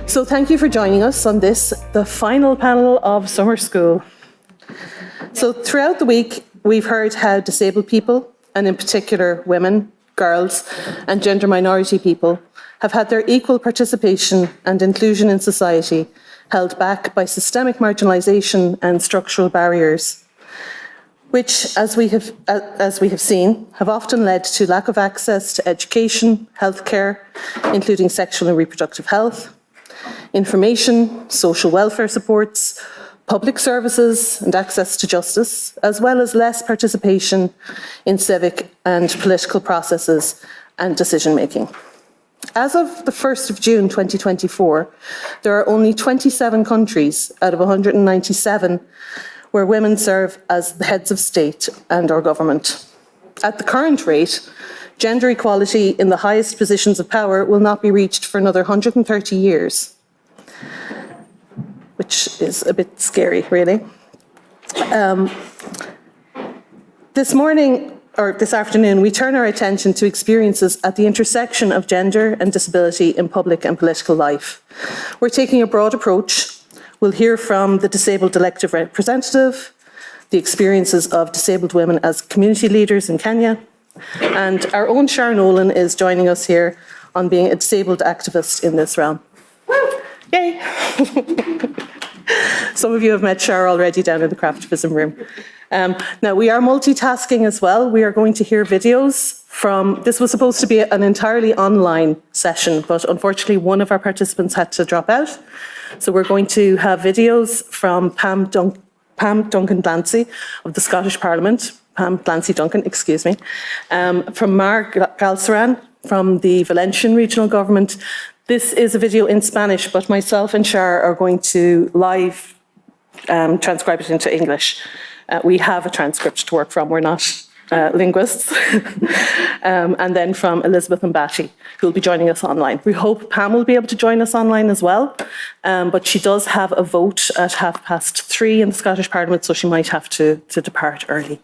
So thank you for joining us on this, the final panel of summer school. So throughout the week, we've heard how disabled people, and in particular women, girls, and gender minority people, have had their equal participation and inclusion in society held back by systemic marginalisation and structural barriers, which, as we have seen, have often led to lack of access to education, healthcare, including sexual and reproductive health, information, social welfare supports, public services and access to justice, as well as less participation in civic and political processes and decision-making. As of the 1st of June 2024, there are only 27 countries out of 197 where women serve as the heads of state and or government. At the current rate, gender equality in the highest positions of power will not be reached for another 130 years, which is a bit scary, really. This afternoon, we turn our attention to experiences at the intersection of gender and disability in public and political life. We're taking a broad approach. We'll hear from the disabled elected representative, the experiences of disabled women as community leaders in Kenya, and our own Sharon Olin is joining us here on being a disabled activist in this realm. Yay! Some of you have met Shar already down in the Craftivism room. Now, we are multitasking as well. We are going to hear videos from, this was supposed to be an entirely online session, but unfortunately one of our participants had to drop out. So we're going to have videos from Pam Duncan Glancy of the Scottish Parliament, Pam Glancy Duncan, excuse me, from Mar Galceran from the Valencian Regional Government. This is a video in Spanish, but myself and Shar are going to live transcribe it into English. We have a transcript to work from, we're not linguists. And then from Elizabeth Mbati, who will be joining us online. We hope Pam will be able to join us online as well, but she does have a vote at 3:30 in the Scottish Parliament, so she might have to depart early.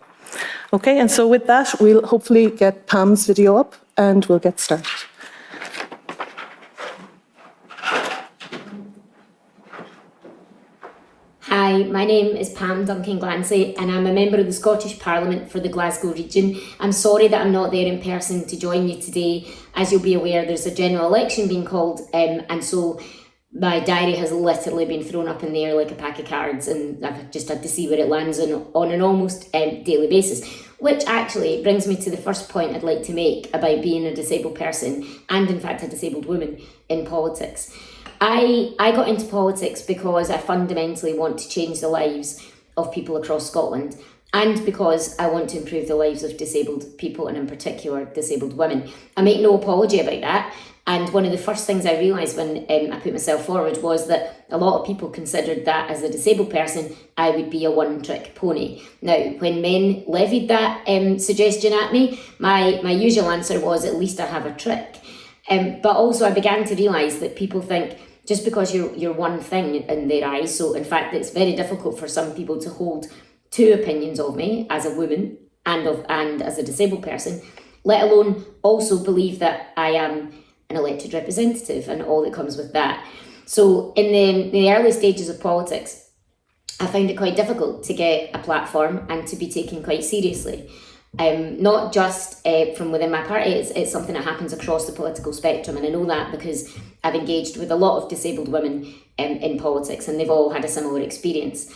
Okay, and so with that, we'll hopefully get Pam's video up and we'll get started. Hi, my name is Pam Duncan Glancy and I'm a member of the Scottish Parliament for the Glasgow region. I'm sorry that I'm not there in person to join you today. As you'll be aware, there's a general election being called and so my diary has literally been thrown up in the air like a pack of cards and I've just had to see where it lands on an almost daily basis. Which actually brings me to the first point I'd like to make about being a disabled person and in fact a disabled woman in politics. I got into politics because I fundamentally want to change the lives of people across Scotland and because I want to improve the lives of disabled people and in particular disabled women. I make no apology about that, and one of the first things I realised when I put myself forward was that a lot of people considered that as a disabled person I would be a one-trick pony. Now, when men levied that suggestion at me, my usual answer was at least I have a trick. But also I began to realise that people think just because you're one thing in their eyes, so in fact it's very difficult for some people to hold two opinions of me as a woman and as a disabled person, let alone also believe that I am an elected representative and all that comes with that. So in the early stages of politics, I found it quite difficult to get a platform and to be taken quite seriously. Not just from within my party, it's something that happens across the political spectrum, and I know that because I've engaged with a lot of disabled women in politics and they've all had a similar experience.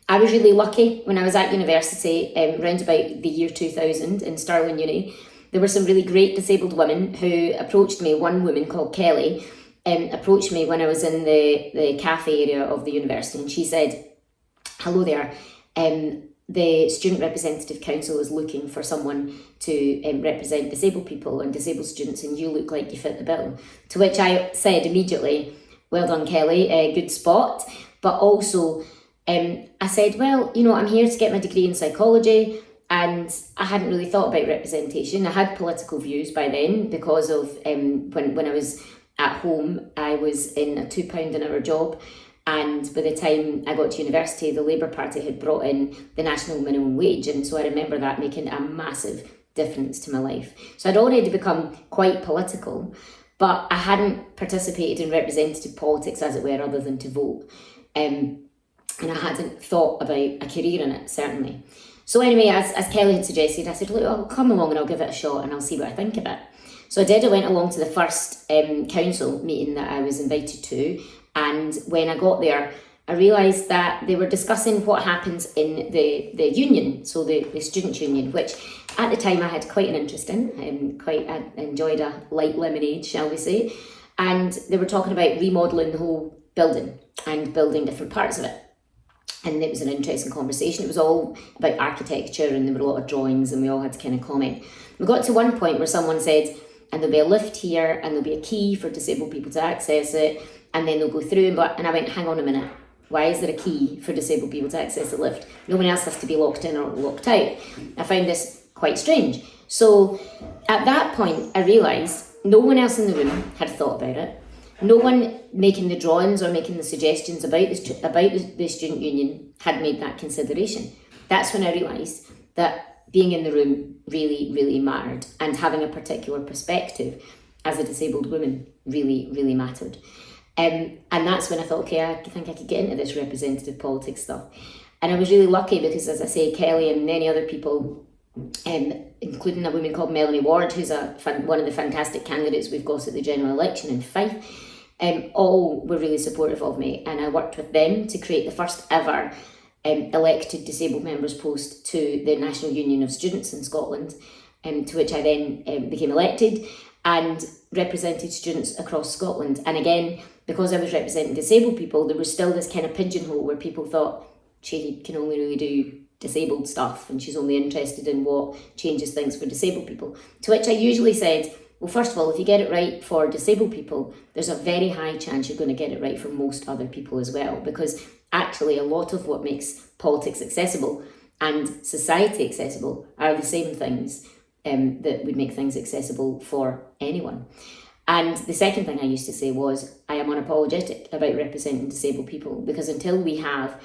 I was really lucky when I was at university, around about the year 2000 in Stirling Uni. There were some really great disabled women who approached me. One woman called Kelly approached me when I was in the cafe area of the university, and she said, "Hello there, the Student Representative Council is looking for someone to represent disabled people and disabled students, and you look like you fit the bill." To which I said immediately, "Well done, Kelly, good spot." But also I said, well, you know, I'm here to get my degree in psychology, and I hadn't really thought about representation. I had political views by then because of when I was at home, I was in a £2 an hour job. And by the time I got to university, the Labour Party had brought in the national minimum wage. And so I remember that making a massive difference to my life. So I'd already become quite political. but I hadn't participated in representative politics, as it were, other than to vote. And I hadn't thought about a career in it, certainly. So anyway, as Kelly had suggested, I said, look, I'll come along and I'll give it a shot and I'll see what I think of it. So I did. I went along to the first council meeting that I was invited to. And when I got there, I realised that they were discussing what happens in the union, so the student union, which at the time I had quite an interest in, I enjoyed a light lemonade, shall we say. And they were talking about remodelling the whole building and building different parts of it. And it was an interesting conversation. It was all about architecture and there were a lot of drawings and we all had to kind of comment. We got to one point where someone said, and there'll be a lift here and there'll be a key for disabled people to access it, and then they'll go through and I went, hang on a minute. Why is there a key for disabled people to access the lift? No one else has to be locked in or locked out. I found this quite strange. So at that point, I realised no one else in the room had thought about it. No one making the drawings or making the suggestions about the student union had made that consideration. That's when I realised that being in the room really, really mattered, and having a particular perspective as a disabled woman really, really mattered. And that's when I thought, okay, I think I could get into this representative politics stuff. And I was really lucky because, as I say, Kelly and many other people, including a woman called Melanie Ward, who's one of the fantastic candidates we've got at the general election in Fife, all were really supportive of me. And I worked with them to create the first ever elected disabled members post to the National Union of Students in Scotland, to which I then became elected and represented students across Scotland. And again, because I was representing disabled people, there was still this kind of pigeonhole where people thought she can only really do disabled stuff and she's only interested in what changes things for disabled people. To which I usually said, well, first of all, if you get it right for disabled people, there's a very high chance you're going to get it right for most other people as well, because actually a lot of what makes politics accessible and society accessible are the same things that would make things accessible for anyone. And the second thing I used to say was, I am unapologetic about representing disabled people, because until we have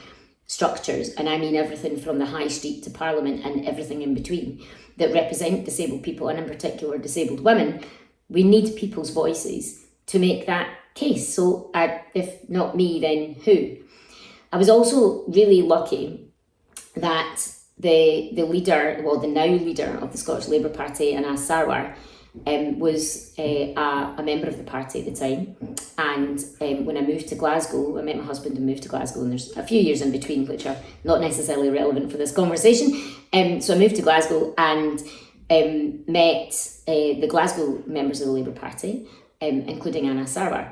structures, and I mean everything from the high street to Parliament and everything in between, that represent disabled people, and in particular disabled women, we need people's voices to make that case. So if not me, then who? I was also really lucky that the now leader of the Scottish Labour Party, Anas Sarwar, was a member of the party at the time. And when I moved to Glasgow, I met my husband and moved to Glasgow, and there's a few years in between which are not necessarily relevant for this conversation. So I moved to Glasgow and met the Glasgow members of the Labour Party, including Anas Sarwar.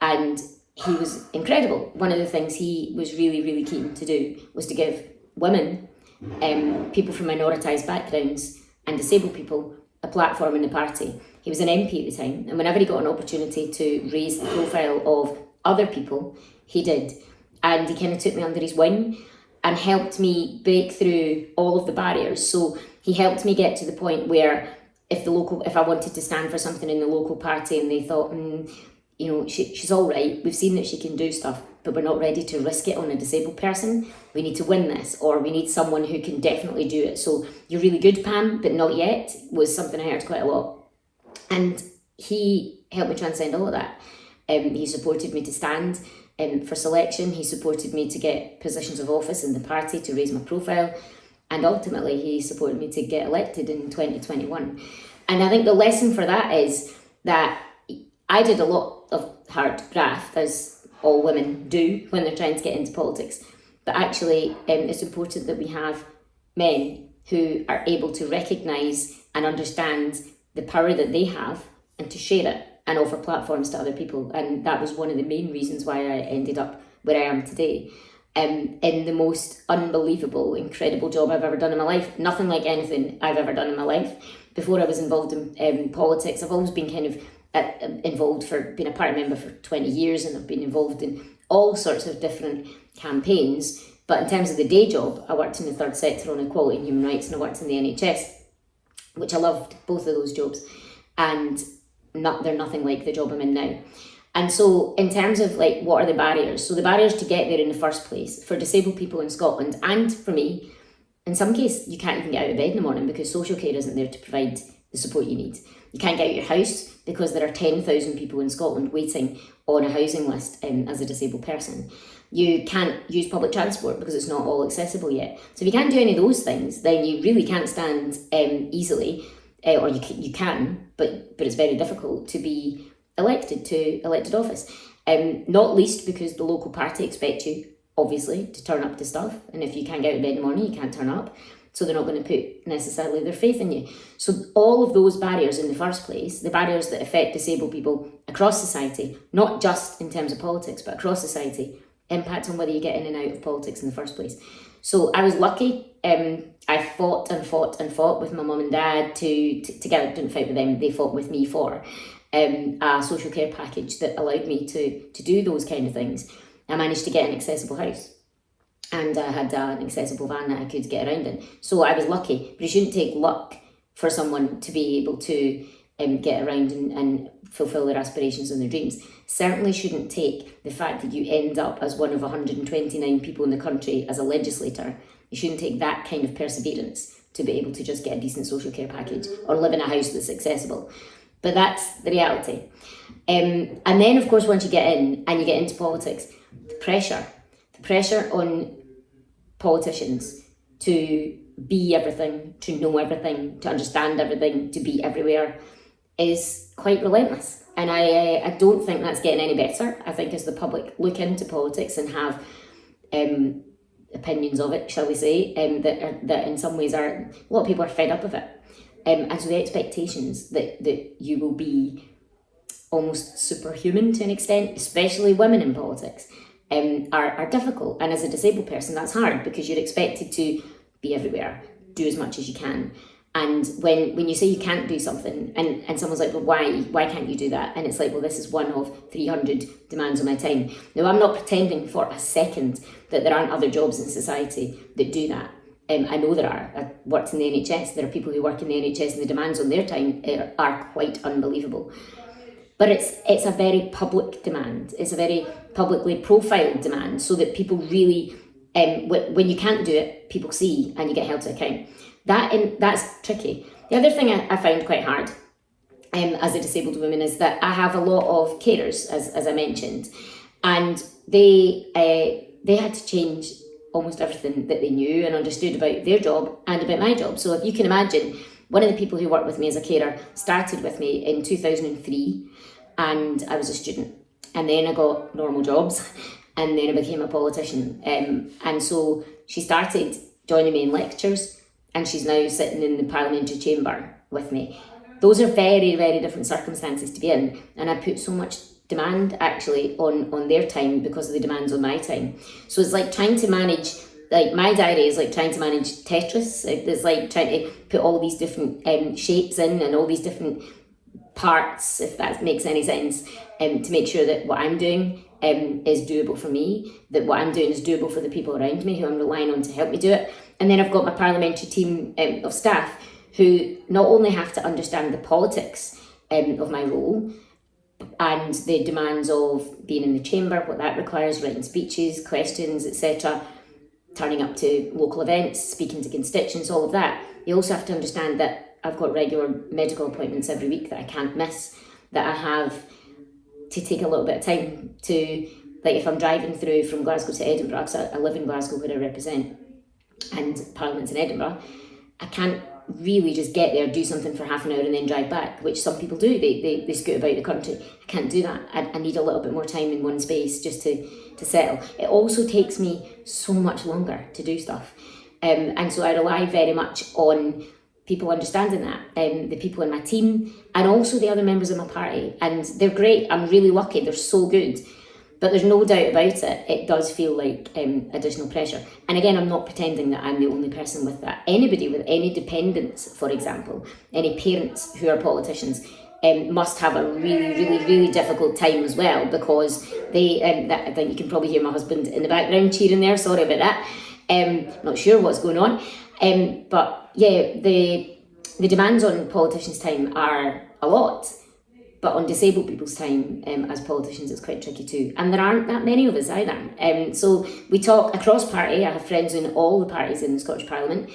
And he was incredible. One of the things he was really, really keen to do was to give women, people from minoritised backgrounds and disabled people a platform in the party. He was an MP at the time, and whenever he got an opportunity to raise the profile of other people, he did. And he kind of took me under his wing and helped me break through all of the barriers. So he helped me get to the point where if I wanted to stand for something in the local party and they thought, she's all right, we've seen that she can do stuff, but we're not ready to risk it on a disabled person. We need to win this, or we need someone who can definitely do it. So you're really good, Pam, but not yet, was something I heard quite a lot. And he helped me transcend all of that. He supported me to stand for selection. He supported me to get positions of office in the party, to raise my profile. And ultimately, he supported me to get elected in 2021. And I think the lesson for that is that I did a lot of hard graft, as all women do when they're trying to get into politics. But actually, it's important that we have men who are able to recognise and understand the power that they have and to share it and offer platforms to other people. And that was one of the main reasons why I ended up where I am today. In the most unbelievable, incredible job I've ever done in my life. Nothing like anything I've ever done in my life. Before I was involved in politics, I've always been kind of involved for being a party member for 20 years, and I've been involved in all sorts of different campaigns. But in terms of the day job, I worked in the third sector on equality and human rights, and I worked in the NHS, which I loved, both of those jobs. And they're nothing like the job I'm in now. And so in terms of what are the barriers? So the barriers to get there in the first place for disabled people in Scotland, and for me, in some cases, you can't even get out of bed in the morning because social care isn't there to provide the support you need. You can't get out of your house because there are 10,000 people in Scotland waiting on a housing list as a disabled person. You can't use public transport because it's not all accessible yet. So if you can't do any of those things, then you really can't stand easily, or you can, but it's very difficult to be elected to elected office. Not least because the local party expect you, obviously, to turn up to stuff. And if you can't get out of bed in the morning, you can't turn up. So they're not going to put necessarily their faith in you. So all of those barriers in the first place, the barriers that affect disabled people across society, not just in terms of politics, but across society, impact on whether you get in and out of politics in the first place. So I was lucky. I fought with my mum and dad to get, I didn't fight with them, they fought with me for a social care package that allowed me to do those kind of things. I managed to get an accessible house, and I had an accessible van that I could get around in. So I was lucky, but it shouldn't take luck for someone to be able to get around and fulfil their aspirations and their dreams. Certainly shouldn't take the fact that you end up as one of 129 people in the country as a legislator. You shouldn't take that kind of perseverance to be able to just get a decent social care package or live in a house that's accessible. But that's the reality. And then, of course, once you get in and you get into politics, the pressure on politicians to be everything, to know everything, to understand everything, to be everywhere is quite relentless. And I don't think that's getting any better. I think as the public look into politics and have opinions of it, shall we say, that in some ways a lot of people are fed up of it. And so the expectations that you will be almost superhuman to an extent, especially women in politics, are difficult. And as a disabled person, that's hard because you're expected to be everywhere, do as much as you can. And when you say you can't do something and someone's like, well, why can't you do that? And it's like, well, this is one of 300 demands on my time. Now, I'm not pretending for a second that there aren't other jobs in society that do that. I know there are. I worked in the NHS. There are people who work in the NHS and the demands on their time are quite unbelievable. But it's a very public demand. It's a very publicly profiled demand so that people really, when you can't do it, people see and you get held to account. That's tricky. The other thing I found quite hard as a disabled woman is that I have a lot of carers, as I mentioned, and they had to change almost everything that they knew and understood about their job and about my job. So if you can imagine, one of the people who worked with me as a carer started with me in 2003 and I was a student. And then I got normal jobs and then I became a politician. And so she started joining me in lectures and she's now sitting in the parliamentary chamber with me. Those are very, very different circumstances to be in. And I put so much demand actually on their time because of the demands on my time. So it's like trying to manage, like my diary is like trying to manage Tetris. It's like trying to put all these different shapes in and all these different parts, if that makes any sense, to make sure that what I'm doing is doable for me, that what I'm doing is doable for the people around me who I'm relying on to help me do it. And then I've got my parliamentary team of staff who not only have to understand the politics of my role and the demands of being in the chamber, what that requires, writing speeches, questions, etc., turning up to local events, speaking to constituents, all of that. You also have to understand that I've got regular medical appointments every week that I can't miss, that I have to take a little bit of time to, like if I'm driving through from Glasgow to Edinburgh, because I live in Glasgow where I represent, and Parliament's in Edinburgh, I can't really just get there, do something for half an hour and then drive back, which some people do. They scoot about the country. I can't do that. I need a little bit more time in one space just to settle. It also takes me so much longer to do stuff. And so I rely very much on people understanding that, the people in my team and also the other members of my party. And they're great. I'm really lucky. They're so good. But there's no doubt about it, it does feel like additional pressure. And again, I'm not pretending that I'm the only person with that. Anybody with any dependents, for example, any parents who are politicians, must have a really, really, really difficult time as well, because they, I think you can probably hear my husband in the background cheering there, sorry about that. Not sure what's going on. But yeah, the demands on politicians' time are a lot. But on disabled people's time, as politicians, it's quite tricky too. And there aren't that many of us either. So we talk across party. I have friends in all the parties in the Scottish Parliament,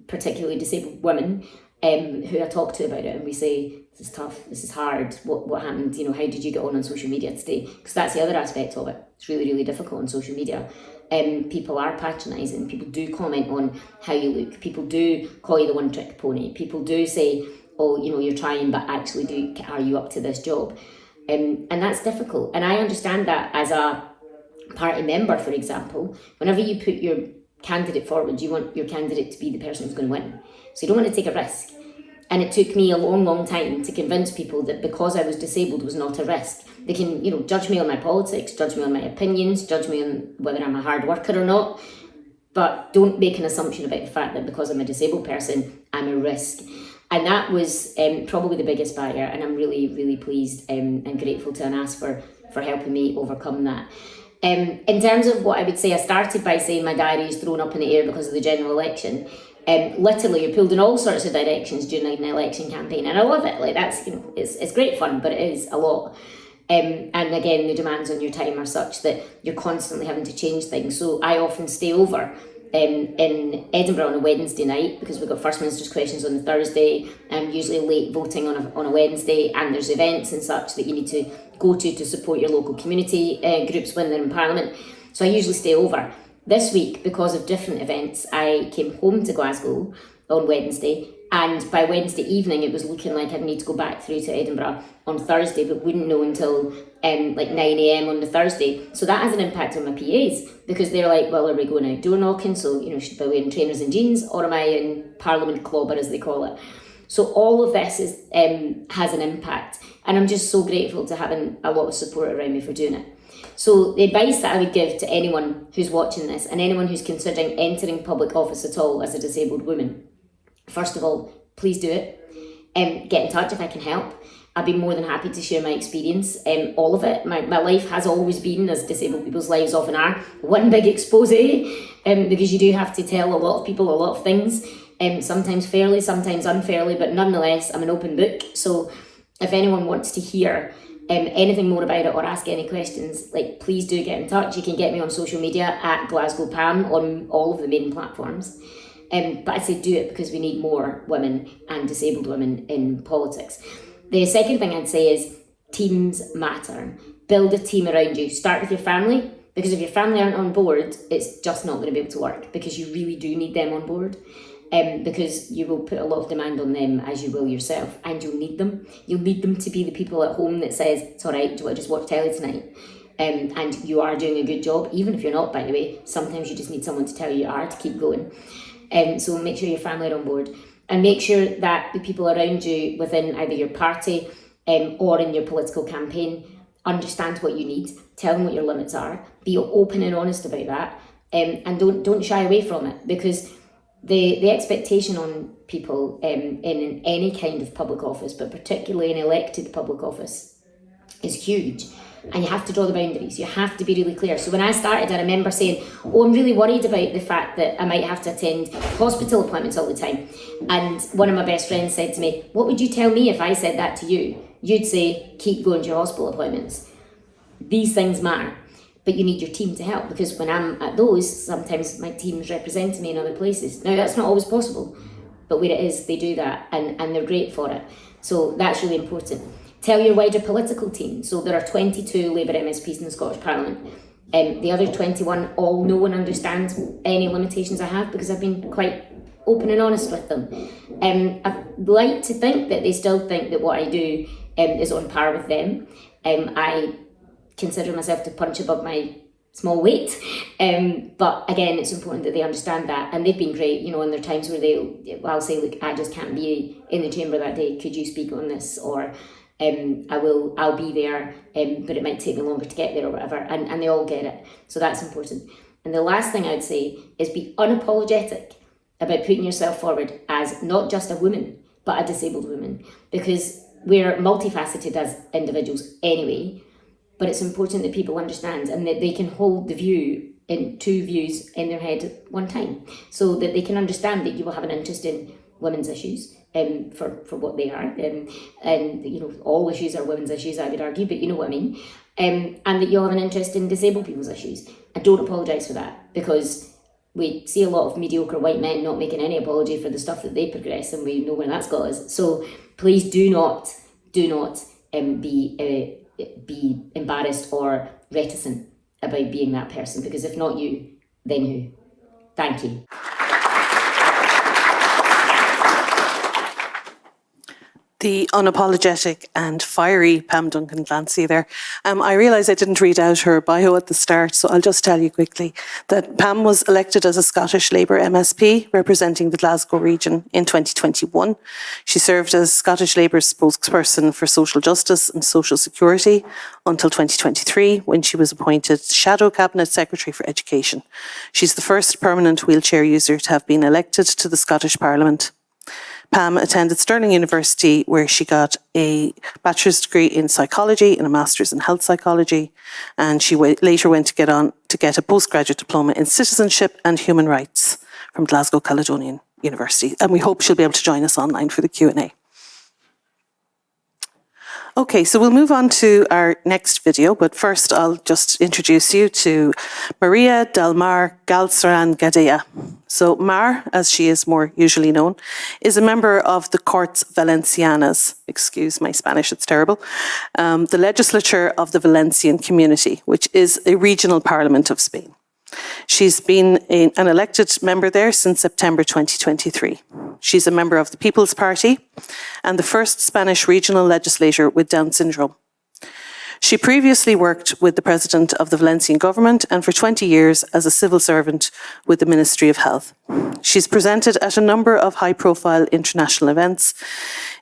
particularly disabled women. who I talk to about it, and we say, this is tough, this is hard, what happened, how did you get on social media today? Because that's the other aspect of it. It's really, really difficult on social media. People are patronising, people do comment on how you look, people do call you the one-trick pony, people do say, oh, you're trying, but actually are you up to this job? And that's difficult. And I understand that as a party member, for example, whenever you put your candidate forward, you want your candidate to be the person who's going to win. So you don't want to take a risk. And it took me a long, long time to convince people that because I was disabled was not a risk. They can, judge me on my politics, judge me on my opinions, judge me on whether I'm a hard worker or not, but don't make an assumption about the fact that because I'm a disabled person, I'm a risk. And that was probably the biggest barrier, and I'm really, really pleased and grateful to Anas for helping me overcome that. In terms of what I would say, I started by saying my diary is thrown up in the air because of the general election. Literally, you're pulled in all sorts of directions during an election campaign, and I love it. Like that's, it's great fun, but it is a lot. And again, the demands on your time are such that you're constantly having to change things. So I often stay over in Edinburgh on a Wednesday night because we've got First Minister's questions on the Thursday, and usually late voting on a Wednesday, and there's events and such that you need to go to support your local community groups when they're in Parliament. So I usually stay over. This week, because of different events, I came home to Glasgow on Wednesday, and by Wednesday evening it was looking like I'd need to go back through to Edinburgh on Thursday, but wouldn't know until like 9 a.m. on the Thursday. So that has an impact on my PAs, because they're like, well, are we going out door knocking? So, should I be wearing trainers and jeans, or am I in Parliament clobber, as they call it? So all of this has an impact, and I'm just so grateful to having a lot of support around me for doing it. So the advice that I would give to anyone who's watching this, and anyone who's considering entering public office at all as a disabled woman, first of all, please do it. Get in touch if I can help. I'd be more than happy to share my experience, all of it. My life has always been, as disabled people's lives often are, one big expose, because you do have to tell a lot of people a lot of things, sometimes fairly, sometimes unfairly, but nonetheless, I'm an open book. So if anyone wants to hear anything more about it or ask any questions, please do get in touch. You can get me on social media at Glasgow Pam on all of the main platforms. But I say do it because we need more women and disabled women in politics. The second thing I'd say is teams matter. Build a team around you. Start with your family, because if your family aren't on board, it's just not going to be able to work, because you really do need them on board. Because you will put a lot of demand on them, as you will yourself, and you'll need them. You'll need them to be the people at home that says, it's all right, do I just watch telly tonight? And you are doing a good job, even if you're not, by the way. Sometimes you just need someone to tell you are to keep going. So make sure your family are on board, and make sure that the people around you within either your party or in your political campaign understand what you need. Tell them what your limits are. Be open and honest about that, and don't shy away from it, because the expectation on people in any kind of public office, but particularly in elected public office, is huge. And you have to draw the boundaries. You have to be really clear. So when I started, I remember saying, I'm really worried about the fact that I might have to attend hospital appointments all the time. And one of my best friends said to me, what would you tell me if I said that to you? You'd say, keep going to your hospital appointments. These things matter. But you need your team to help, because when I'm at those, sometimes my team's representing me in other places. Now, that's not always possible, but where it is, they do that, and they're great for it. So that's really important. Tell your wider political team. So there are 22 Labour MSPs in the Scottish Parliament. The other 21 all know and understand any limitations I have, because I've been quite open and honest with them. I'd like to think that they still think that what I do is on par with them. I consider myself to punch above my small weight, but again, it's important that they understand that, and they've been great. And there are times where I'll say, look, I just can't be in the chamber that day, could you speak on this? Or I'll be there, but it might take me longer to get there, or whatever, and they all get it. So that's important. And the last thing I'd say is be unapologetic about putting yourself forward as not just a woman, but a disabled woman, because we're multifaceted as individuals anyway. But it's important that people understand, and that they can hold the view in two views in their head at one time, so that they can understand that you will have an interest in women's issues, for what they are, and all issues are women's issues, I would argue, but you know what I mean, and that you'll have an interest in disabled people's issues. And don't apologise for that, because we see a lot of mediocre white men not making any apology for the stuff that they progress, and we know where that's got us. So please do not be embarrassed or reticent about being that person, because if not you, then who? Thank you. The unapologetic and fiery Pam Duncan Clancy there. I realise I didn't read out her bio at the start, so I'll just tell you quickly that Pam was elected as a Scottish Labour MSP representing the Glasgow region in 2021. She served as Scottish Labour's spokesperson for social justice and social security until 2023, when she was appointed Shadow Cabinet Secretary for Education. She's the first permanent wheelchair user to have been elected to the Scottish Parliament. Pam attended Stirling University, where she got a bachelor's degree in psychology and a master's in health psychology. And she later went to get a postgraduate diploma in citizenship and human rights from Glasgow Caledonian University. And we hope she'll be able to join us online for the Q&A. Okay, so we'll move on to our next video, but first I'll just introduce you to Maria del Mar Galceran Gadea. So Mar, as she is more usually known, is a member of the Corts Valencianas, excuse my Spanish, it's terrible, the legislature of the Valencian community, which is a regional parliament of Spain. She's been an elected member there since September 2023. She's a member of the People's Party and the first Spanish regional legislator with Down syndrome. She previously worked with the president of the Valencian government and for 20 years as a civil servant with the Ministry of Health. She's presented at a number of high-profile international events,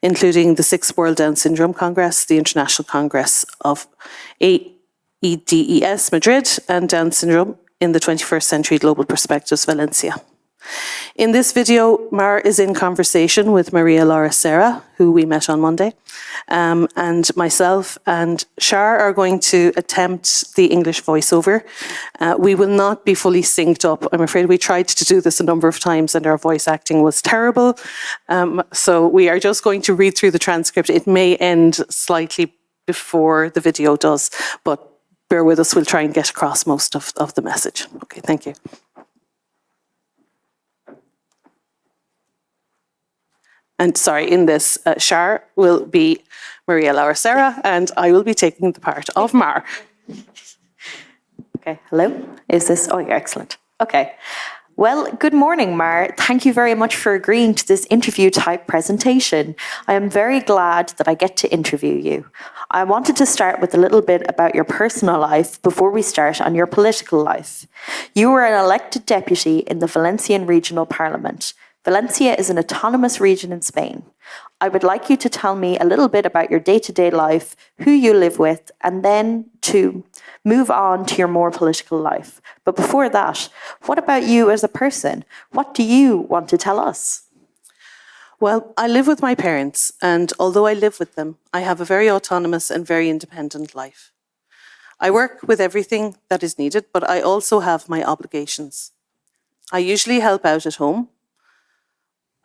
including the 6th World Down Syndrome Congress, the International Congress of AIDS Madrid, and Down Syndrome in the 21st Century Global Perspectives Valencia. In this video, Mar is in conversation with Maria Laura Serra, who we met on Monday, and myself and Shar are going to attempt the English voiceover. We will not be fully synced up. I'm afraid we tried to do this a number of times and our voice acting was terrible. So we are just going to read through the transcript. It may end slightly before the video does, but bear with us, we'll try and get across most of the message. Okay, thank you. And sorry, in this, Shar will be Maria Laura Serra, and I will be taking the part of Mar. Okay, hello? Is this, oh, yeah, excellent. Okay. Well, good morning, Mar. Thank you very much for agreeing to this interview type presentation. I am very glad that I get to interview you. I wanted to start with a little bit about your personal life before we start on your political life. You were an elected deputy in the Valencian Regional Parliament. Valencia is an autonomous region in Spain. I would like you to tell me a little bit about your day-to-day life, who you live with, and then to move on to your more political life. But before that, what about you as a person? What do you want to tell us? Well, I live with my parents, and although I live with them, I have a very autonomous and very independent life. I work with everything that is needed, but I also have my obligations. I usually help out at home.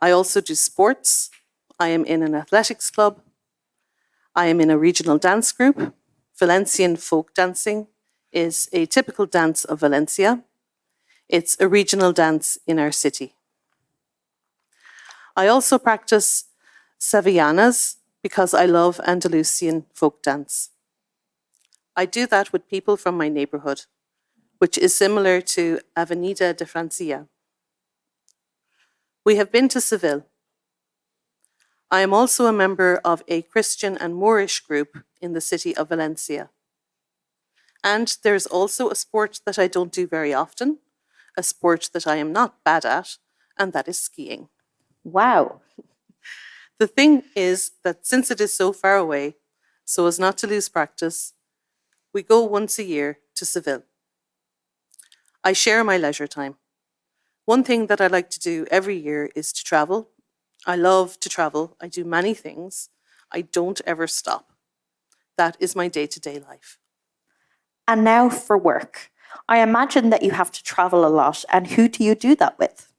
I also do sports. I am in an athletics club. I am in a regional dance group. Valencian folk dancing is a typical dance of Valencia. It's a regional dance in our city. I also practice Sevillanas because I love Andalusian folk dance. I do that with people from my neighborhood, which is similar to Avenida de Francia. We have been to Seville. I am also a member of a Christian and Moorish group in the city of Valencia. And there's also a sport that I don't do very often, a sport that I am not bad at, and that is skiing. Wow. The thing is that since it is so far away, so as not to lose practice, we go once a year to Seville. I share my leisure time. One thing that I like to do every year is to travel. I love to travel. I do many things. I don't ever stop. That is my day-to-day life. And now for work. I imagine that you have to travel a lot, and who do you do that with?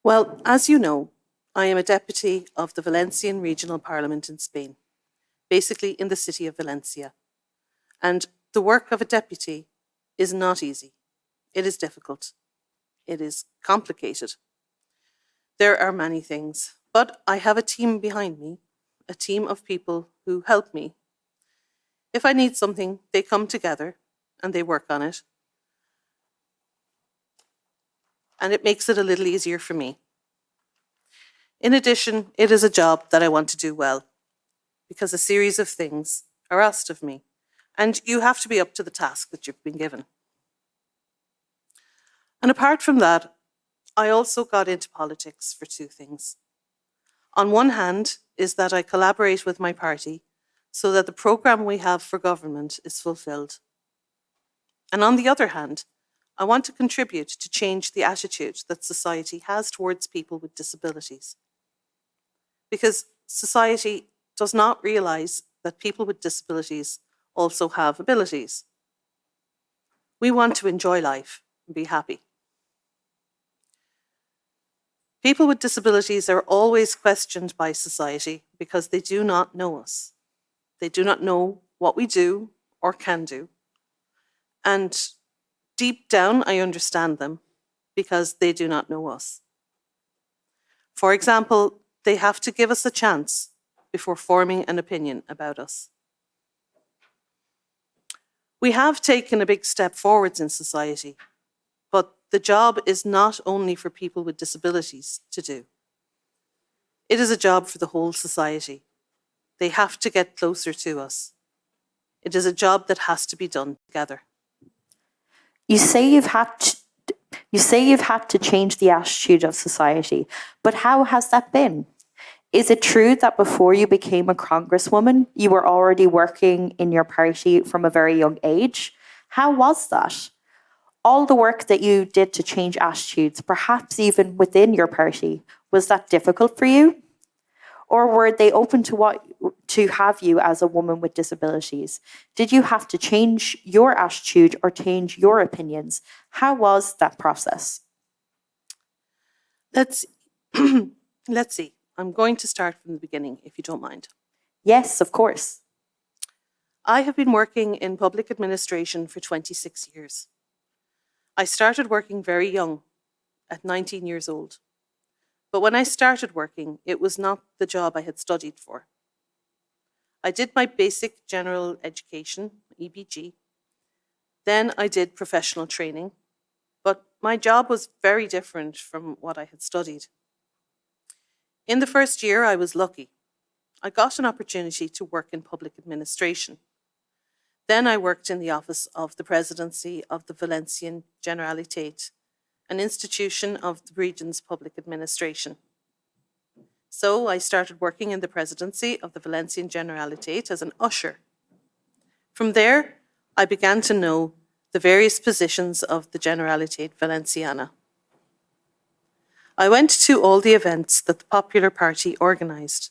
Well, as you know, I am a deputy of the Valencian Regional Parliament in Spain, basically in the city of Valencia. And the work of a deputy is not easy. It is difficult. It is complicated. There are many things, but I have a team behind me, a team of people who help me. If I need something, they come together and they work on it. And it makes it a little easier for me. In addition, it is a job that I want to do well, because a series of things are asked of me, and you have to be up to the task that you've been given. And apart from that, I also got into politics for two things. On one hand is that I collaborate with my party so that the programme we have for government is fulfilled. And on the other hand, I want to contribute to change the attitude that society has towards people with disabilities. Because society does not realise that people with disabilities also have abilities. We want to enjoy life and be happy. People with disabilities are always questioned by society because they do not know us. They do not know what we do or can do. And deep down, I understand them because they do not know us. For example, they have to give us a chance before forming an opinion about us. We have taken a big step forwards in society, but the job is not only for people with disabilities to do. It is a job for the whole society. They have to get closer to us. It is a job that has to be done together. You say you've had to change the attitude of society, but how has that been? Is it true that before you became a congresswoman, you were already working in your party from a very young age? How was that? All the work that you did to change attitudes, perhaps even within your party, was that difficult for you? Or were they open to have you as a woman with disabilities? Did you have to change your attitude or change your opinions? How was that process? Let's see. I'm going to start from the beginning, if you don't mind. Yes, of course. I have been working in public administration for 26 years. I started working very young, at 19 years old. But when I started working, it was not the job I had studied for. I did my basic general education, EBG. Then I did professional training, but my job was very different from what I had studied. In the first year, I was lucky. I got an opportunity to work in public administration. Then I worked in the office of the Presidency of the Valencian Generalitat, an institution of the region's public administration. So I started working in the Presidency of the Valencian Generalitat as an usher. From there, I began to know the various positions of the Generalitat Valenciana. I went to all the events that the Popular Party organised,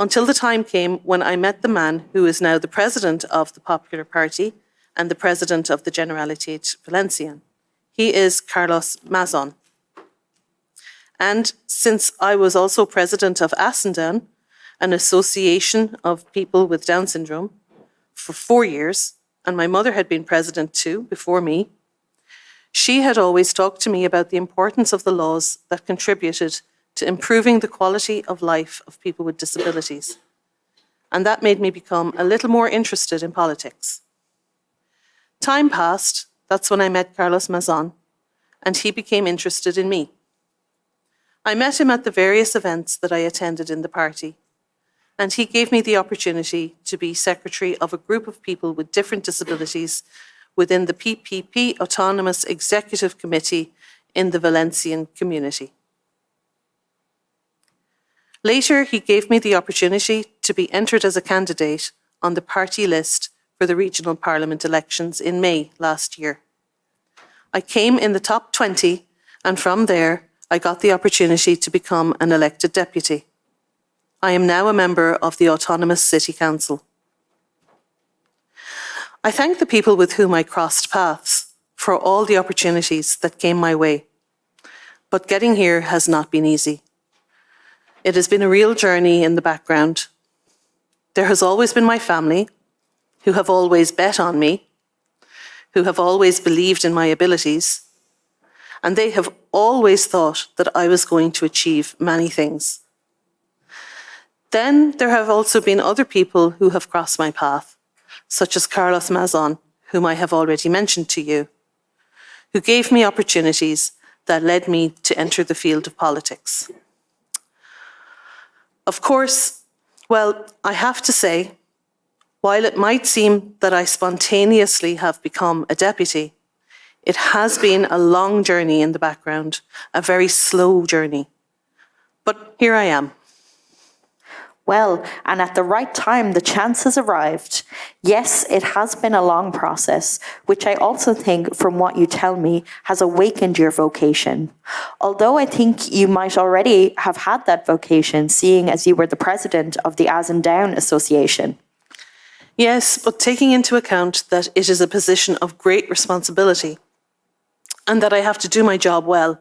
until the time came when I met the man who is now the president of the Popular Party and the president of the Generalitat Valencian. He is Carlos Mazón. And since I was also president of Asendown, an association of people with Down syndrome, for 4 years, and my mother had been president too before me, she had always talked to me about the importance of the laws that contributed to improving the quality of life of people with disabilities. And that made me become a little more interested in politics. Time passed, that's when I met Carlos Mazón, and he became interested in me. I met him at the various events that I attended in the party, and he gave me the opportunity to be secretary of a group of people with different disabilities within the PPP Autonomous Executive Committee in the Valencian community. Later, he gave me the opportunity to be entered as a candidate on the party list for the regional parliament elections in May last year. I came in the top 20, and from there, I got the opportunity to become an elected deputy. I am now a member of the Autonomous City Council. I thank the people with whom I crossed paths for all the opportunities that came my way. But getting here has not been easy. It has been a real journey in the background. There has always been my family, who have always bet on me, who have always believed in my abilities. and they have always thought that I was going to achieve many things. Then there have also been other people who have crossed my path, such as Carlos Mazon, whom I have already mentioned to you, who gave me opportunities that led me to enter the field of politics. Of course, well, I have to say, while it might seem that I spontaneously have become a deputy, it has been a long journey in the background, a very slow journey. But here I am. Well, and at the right time, the chance has arrived. Yes, it has been a long process, which I also think, from what you tell me, has awakened your vocation. Although I think you might already have had that vocation, seeing as you were the president of the As and Down Association. Yes, but taking into account that it is a position of great responsibility and that I have to do my job well,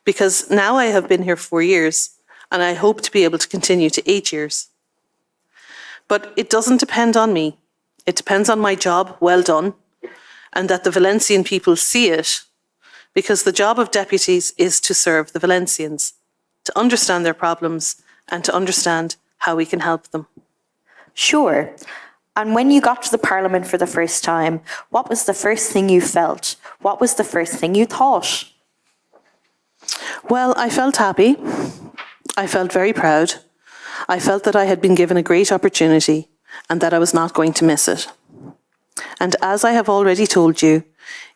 because now I have been here 4 years, and I hope to be able to continue to 8 years. But it doesn't depend on me. It depends on my job well done, and that the Valencian people see it, because the job of deputies is to serve the Valencians, to understand their problems and to understand how we can help them. Sure. And when you got to the Parliament for the first time, what was the first thing you felt? What was the first thing you thought? Well, I felt happy. I felt very proud. I felt that I had been given a great opportunity and that I was not going to miss it. And as I have already told you,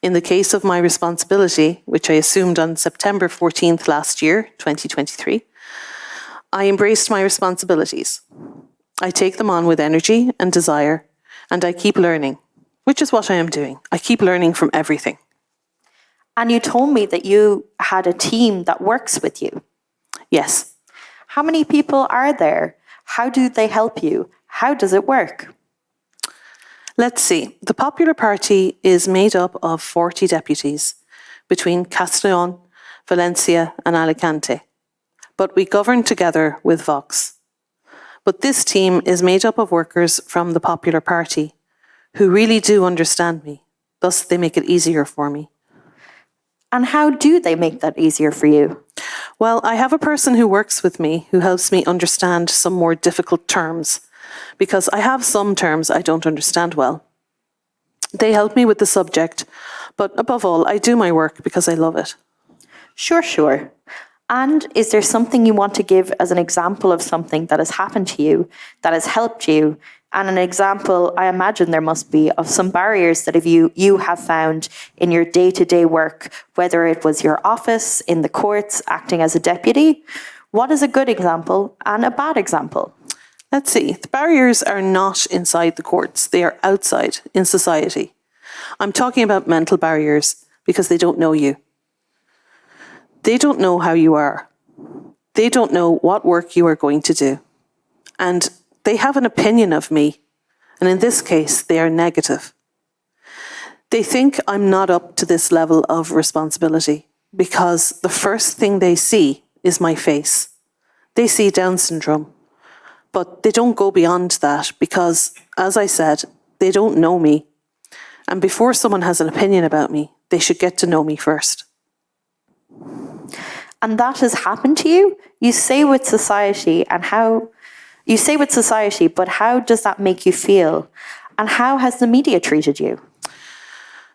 in the case of my responsibility, which I assumed on September 14th last year, 2023, I embraced my responsibilities. I take them on with energy and desire, and I keep learning, which is what I am doing. I keep learning from everything. And you told me that you had a team that works with you. Yes. How many people are there? How do they help you? How does it work? Let's see. The Popular Party is made up of 40 deputies between Castellón, Valencia and Alicante. But we govern together with Vox. But this team is made up of workers from the Popular Party who really do understand me. Thus, they make it easier for me. And how do they make that easier for you? Well, I have a person who works with me who helps me understand some more difficult terms, because I have some terms I don't understand well. They help me with the subject, but above all, I do my work because I love it. Sure. And is there something you want to give as an example of something that has happened to you, that has helped you? And an example, I imagine there must be, of some barriers that you have found in your day-to-day work, whether it was your office, in the courts, acting as a deputy. What is a good example and a bad example? Let's see. The barriers are not inside the courts. They are outside, in society. I'm talking about mental barriers because they don't know you. They don't know how you are. They don't know what work you are going to do. And they have an opinion of me. And in this case, they are negative. They think I'm not up to this level of responsibility because the first thing they see is my face. They see Down syndrome. But they don't go beyond that because, as I said, they don't know me. And before someone has an opinion about me, they should get to know me first. And that has happened to you? You say with society, but how does that make you feel? And how has the media treated you?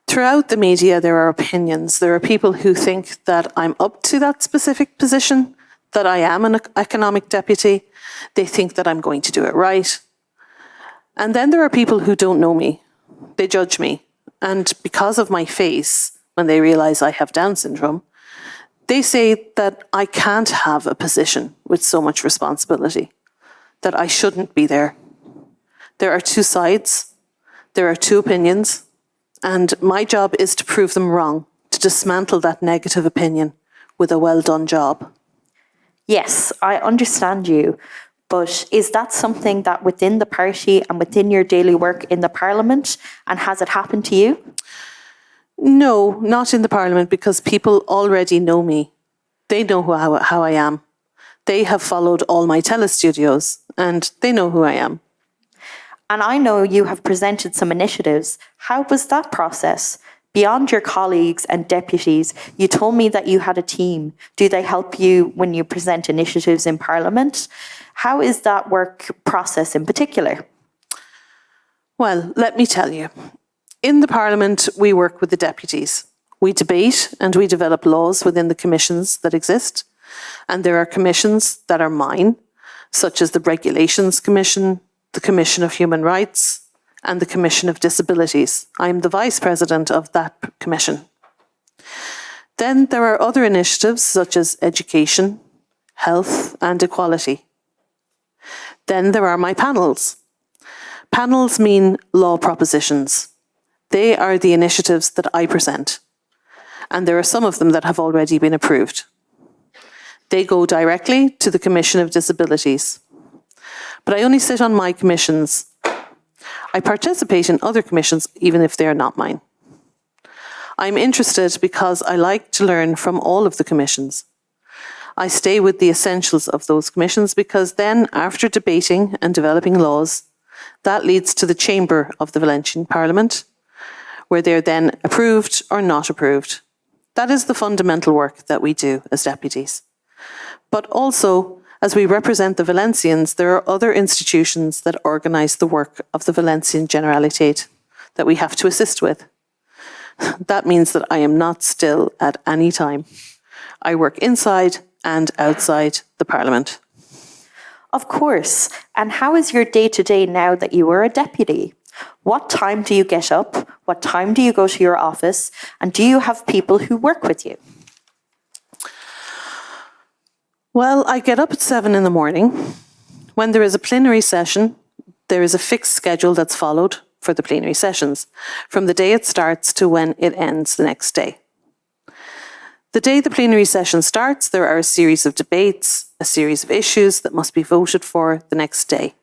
Throughout the media, there are opinions. There are people who think that I'm up to that specific position, that I am an economic deputy. They think that I'm going to do it right. And then there are people who don't know me. They judge me. And because of my face, when they realize I have Down syndrome, they say that I can't have a position with so much responsibility, that I shouldn't be there. There are two sides. There are two opinions. And my job is to prove them wrong, to dismantle that negative opinion with a well-done job. Yes, I understand you. But is that something that within the party and within your daily work in the Parliament, and has it happened to you? No, not in the Parliament, because people already know me. They know how I am. They have followed all my telestudios, and they know who I am. And I know you have presented some initiatives. How was that process? Beyond your colleagues and deputies, you told me that you had a team. Do they help you when you present initiatives in Parliament? How is that work process in particular? Well, let me tell you. In the Parliament, we work with the deputies. We debate and we develop laws within the commissions that exist. And there are commissions that are mine, such as the Regulations Commission, the Commission of Human Rights, and the Commission of Disabilities. I'm the Vice President of that commission. Then there are other initiatives such as education, health, and equality. Then there are my panels. Panels mean law propositions. They are the initiatives that I present. And there are some of them that have already been approved. They go directly to the Commission of Disabilities. But I only sit on my commissions. I participate in other commissions, even if they are not mine. I'm interested because I like to learn from all of the commissions. I stay with the essentials of those commissions because then, after debating and developing laws, that leads to the chamber of the Valencian Parliament, where they're then approved or not approved. That is the fundamental work that we do as deputies. But also, as we represent the Valencians, there are other institutions that organise the work of the Valencian Generalitat that we have to assist with. That means that I am not still at any time. I work inside and outside the Parliament. Of course. And how is your day-to-day now that you are a deputy? What time do you get up? What time do you go to your office? And do you have people who work with you? Well, I get up at 7 in the morning. When there is a plenary session, there is a fixed schedule that's followed for the plenary sessions, from the day it starts to when it ends the next day. The day the plenary session starts, there are a series of debates, a series of issues that must be voted for the next day.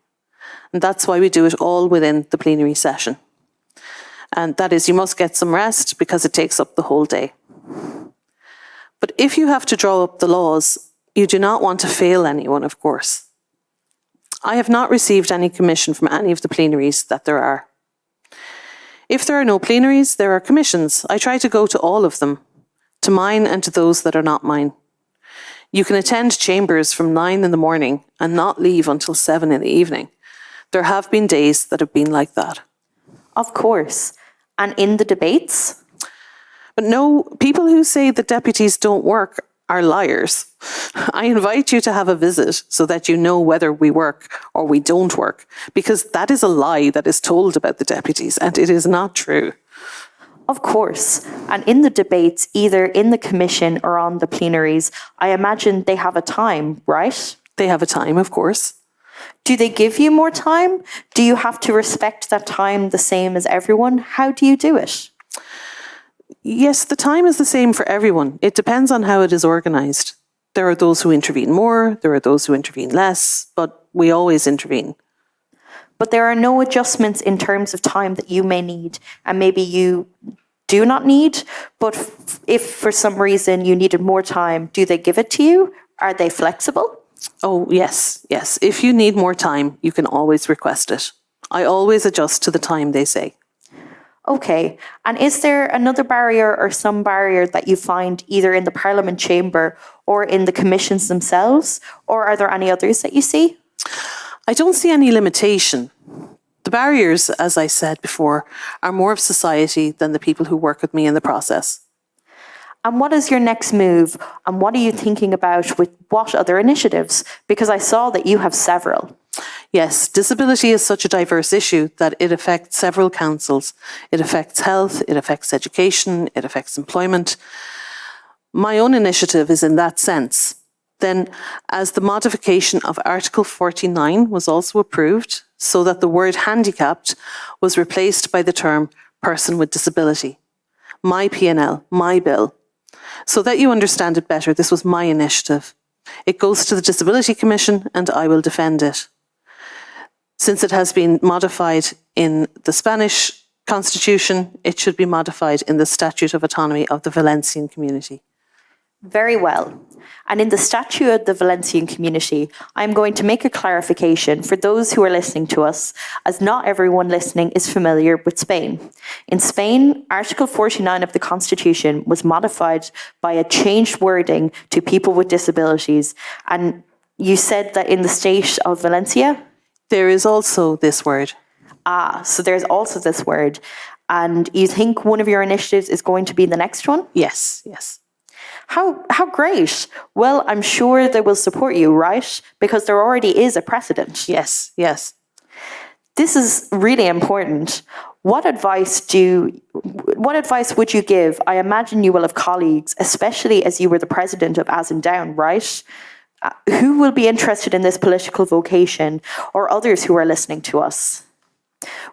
And that's why we do it all within the plenary session. And that is, you must get some rest because it takes up the whole day. But if you have to draw up the laws, you do not want to fail anyone, of course. I have not received any commission from any of the plenaries that there are. If there are no plenaries, there are commissions. I try to go to all of them, to mine and to those that are not mine. You can attend chambers from 9 in the morning and not leave until 7 in the evening. There have been days that have been like that. Of course. And in the debates? But no, people who say that deputies don't work are liars. I invite you to have a visit so that you know whether we work or we don't work, because that is a lie that is told about the deputies, and it is not true. Of course. And in the debates, either in the commission or on the plenaries, I imagine they have a time, right? They have a time, of course. Do they give you more time? Do you have to respect that time the same as everyone? How do you do it? Yes, the time is the same for everyone. It depends on how it is organised. There are those who intervene more, there are those who intervene less, but we always intervene. But there are no adjustments in terms of time that you may need, and maybe you do not need, but if for some reason you needed more time, do they give it to you? Are they flexible? Oh, yes. If you need more time, you can always request it. I always adjust to the time they say. Okay. And is there another barrier or some barrier that you find either in the Parliament chamber or in the commissions themselves? Or are there any others that you see? I don't see any limitation. The barriers, as I said before, are more of society than the people who work with me in the process. And what is your next move? And what are you thinking about with what other initiatives? Because I saw that you have several. Yes, disability is such a diverse issue that it affects several councils. It affects health, it affects education, it affects employment. My own initiative is in that sense. Then, as the modification of Article 49 was also approved, so that the word handicapped was replaced by the term person with disability. My P&L, my bill. So that you understand it better, this was my initiative. It goes to the Disability Commission and I will defend it. Since it has been modified in the Spanish Constitution, it should be modified in the Statute of Autonomy of the Valencian Community. Very well. And in the statute of the Valencian community, I'm going to make a clarification for those who are listening to us, as not everyone listening is familiar with Spain. In Spain, Article 49 of the Constitution was modified by a changed wording to people with disabilities. And you said that in the state of Valencia? There is also this word. So there's also this word. And you think one of your initiatives is going to be the next one? Yes, yes. How great. Well, I'm sure they will support you, right? Because there already is a precedent. Yes, yes. This is really important. What advice would you give? I imagine you will have colleagues, especially as you were the president of As in Down, right? Who will be interested in this political vocation, or others who are listening to us?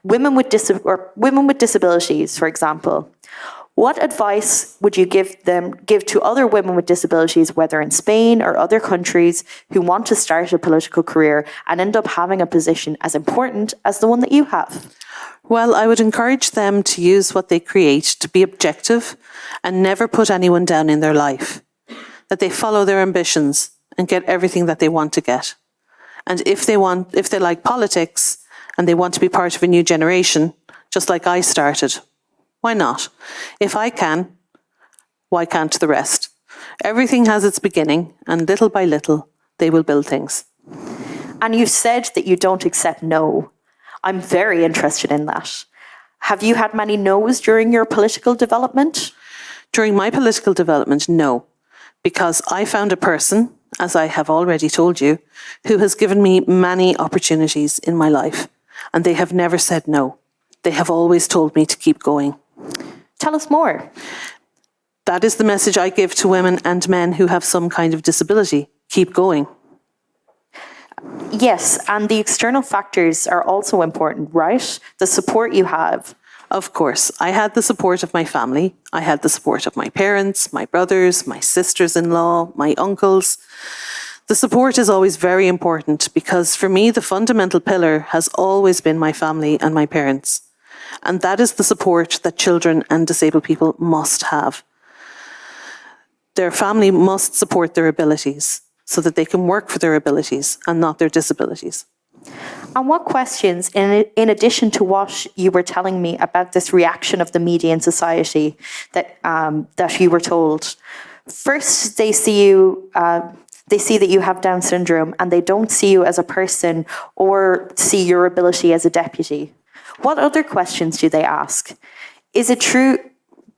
Women with disabilities, for example. What advice would you give to other women with disabilities, whether in Spain or other countries, who want to start a political career and end up having a position as important as the one that you have? Well, I would encourage them to use what they create to be objective and never put anyone down in their life. That they follow their ambitions and get everything that they want to get. And if they like politics and they want to be part of a new generation, just like I started, why not? If I can, why can't the rest? Everything has its beginning, and little by little, they will build things. And you said that you don't accept no. I'm very interested in that. Have you had many no's during your political development? During my political development, no. Because I found a person, as I have already told you, who has given me many opportunities in my life, and they have never said no. They have always told me to keep going. Tell us more. That is the message I give to women and men who have some kind of disability. Keep going. Yes, and the external factors are also important, right? The support you have. Of course, I had the support of my family. I had the support of my parents, my brothers, my sisters-in-law, my uncles. The support is always very important because for me, the fundamental pillar has always been my family and my parents. And that is the support that children and disabled people must have. Their family must support their abilities so that they can work for their abilities and not their disabilities. And what questions, in addition to what you were telling me about this reaction of the media and society that you were told, first they see that you have Down syndrome and they don't see you as a person or see your ability as a deputy. What other questions do they ask? Is it true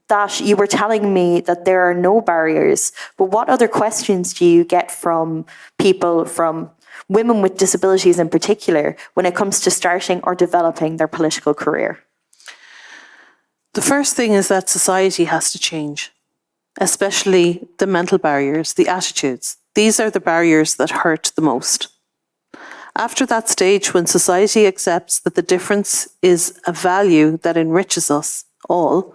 that you were telling me that there are no barriers, but what other questions do you get from people, from women with disabilities in particular, when it comes to starting or developing their political career? The first thing is that society has to change, especially the mental barriers, the attitudes. These are the barriers that hurt the most. After that stage, when society accepts that the difference is a value that enriches us all,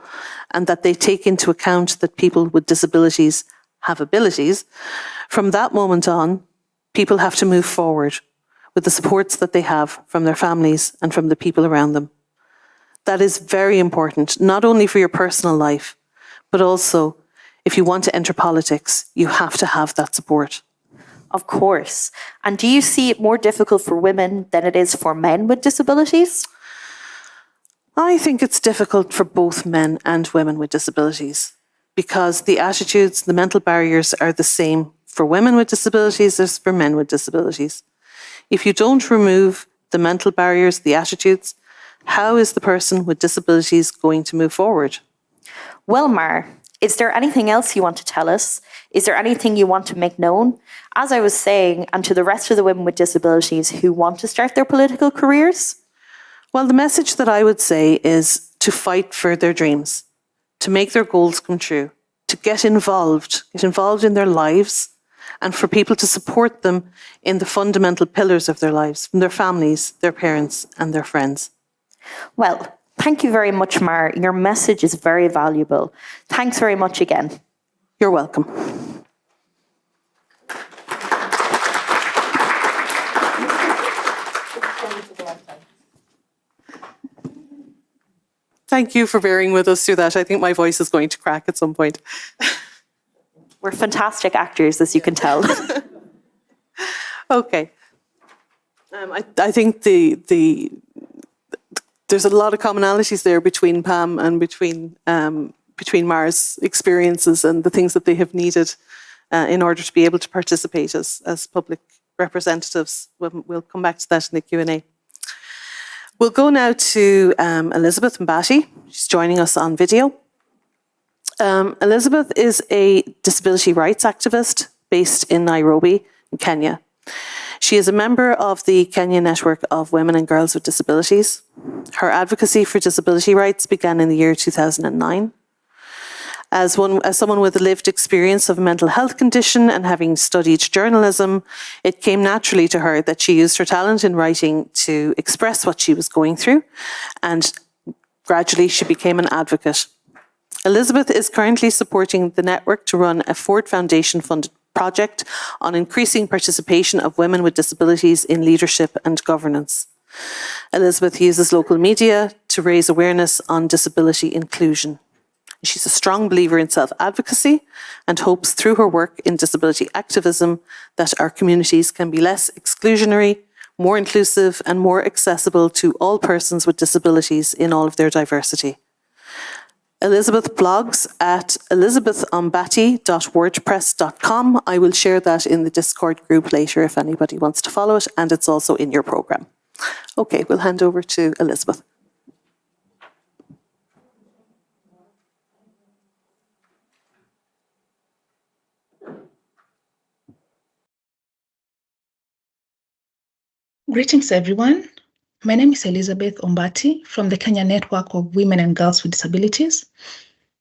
and that they take into account that people with disabilities have abilities, from that moment on, people have to move forward with the supports that they have from their families and from the people around them. That is very important, not only for your personal life, but also if you want to enter politics, you have to have that support. Of course. And do you see it more difficult for women than it is for men with disabilities? I think it's difficult for both men and women with disabilities because the attitudes, the mental barriers are the same for women with disabilities as for men with disabilities. If you don't remove the mental barriers, the attitudes, how is the person with disabilities going to move forward? Well, Mar, is there anything else you want to tell us? Is there anything you want to make known? As I was saying, and to the rest of the women with disabilities who want to start their political careers? Well, the message that I would say is to fight for their dreams, to make their goals come true, to get involved in their lives, and for people to support them in the fundamental pillars of their lives, from their families, their parents, and their friends. Well, thank you very much, Mar. Your message is very valuable. Thanks very much again. You're welcome. Thank you for bearing with us through that. I think my voice is going to crack at some point. We're fantastic actors, as you can tell. Okay. I think there's a lot of commonalities there between Pam and between Mar's experiences and the things that they have needed in order to be able to participate as public representatives. We'll come back to that in the Q&A. We'll go now to Elizabeth Mbati. She's joining us on video. Elizabeth is a disability rights activist based in Nairobi, in Kenya. She is a member of the Kenya Network of Women and Girls with Disabilities. Her advocacy for disability rights began in the year 2009. As someone with a lived experience of a mental health condition and having studied journalism, it came naturally to her that she used her talent in writing to express what she was going through, and gradually she became an advocate. Elizabeth is currently supporting the network to run a Ford Foundation-funded project on increasing participation of women with disabilities in leadership and governance. Elizabeth uses local media to raise awareness on disability inclusion. She's a strong believer in self-advocacy and hopes through her work in disability activism that our communities can be less exclusionary, more inclusive, and more accessible to all persons with disabilities in all of their diversity. Elizabeth blogs at elizabethombati.wordpress.com. I will share that in the Discord group later if anybody wants to follow it, and it's also in your programme. Okay, we'll hand over to Elizabeth. Greetings, everyone. My name is Elizabeth Ombati from the Kenya Network of Women and Girls with Disabilities.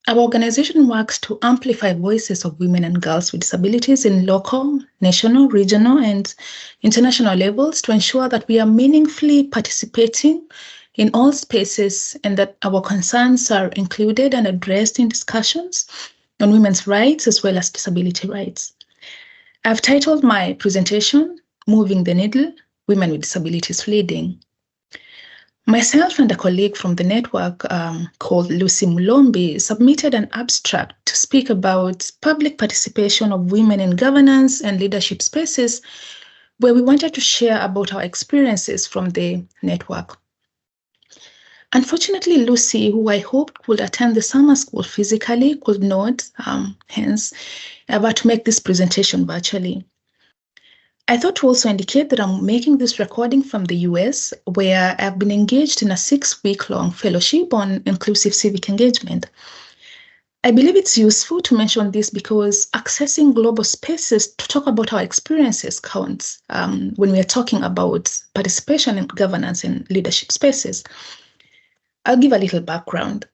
Our organization works to amplify voices of women and girls with disabilities in local, national, regional, and international levels to ensure that we are meaningfully participating in all spaces and that our concerns are included and addressed in discussions on women's rights as well as disability rights. I've titled my presentation, Moving the Needle, Women with Disabilities Leading. Myself and a colleague from the network called Lucy Mulombi submitted an abstract to speak about public participation of women in governance and leadership spaces, where we wanted to share about our experiences from the network. Unfortunately, Lucy, who I hoped would attend the summer school physically, could not, hence, I had to make this presentation virtually. I thought to also indicate that I'm making this recording from the US, where I've been engaged in a 6-week-long fellowship on inclusive civic engagement. I believe it's useful to mention this because accessing global spaces to talk about our experiences counts when we are talking about participation in governance and leadership spaces. I'll give a little background.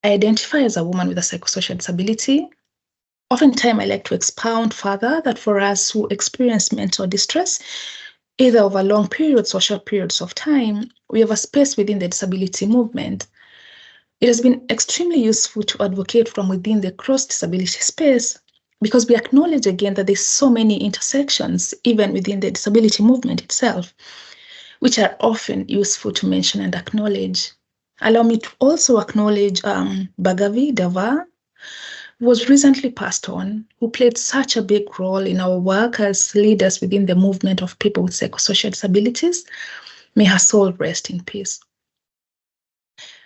I identify as a woman with a psychosocial disability. Oftentimes, I like to expound further that for us who experience mental distress, either over long periods or short periods of time, we have a space within the disability movement. It has been extremely useful to advocate from within the cross-disability space because we acknowledge again that there's so many intersections even within the disability movement itself, which are often useful to mention and acknowledge. Allow me to also acknowledge Bhagavi Davar, who was recently passed on, who played such a big role in our work as leaders within the movement of people with psychosocial disabilities. May her soul rest in peace.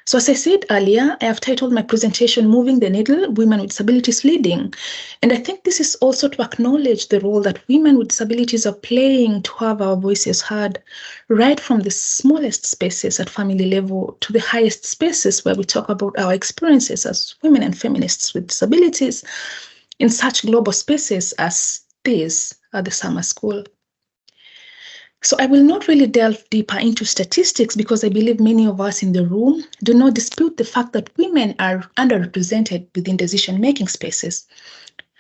So as I said earlier, I have titled my presentation, Moving the Needle, Women with Disabilities Leading. And I think this is also to acknowledge the role that women with disabilities are playing to have our voices heard, right from the smallest spaces at family level to the highest spaces where we talk about our experiences as women and feminists with disabilities in such global spaces as this at the summer school. So I will not really delve deeper into statistics because I believe many of us in the room do not dispute the fact that women are underrepresented within decision-making spaces.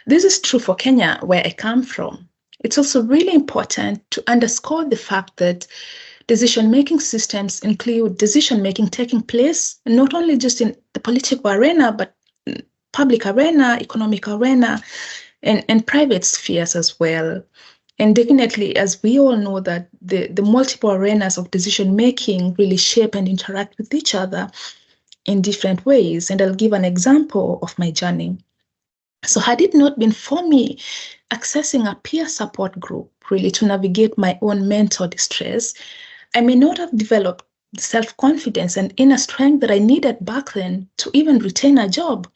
This is true for Kenya, where I come from. It's also really important to underscore the fact that decision-making systems include decision-making taking place not only just in the political arena, but public arena, economic arena, and private spheres as well. And definitely, as we all know, that the multiple arenas of decision-making really shape and interact with each other in different ways. And I'll give an example of my journey. So had it not been for me accessing a peer support group, really to navigate my own mental distress, I may not have developed the self-confidence and inner strength that I needed back then to even retain a job.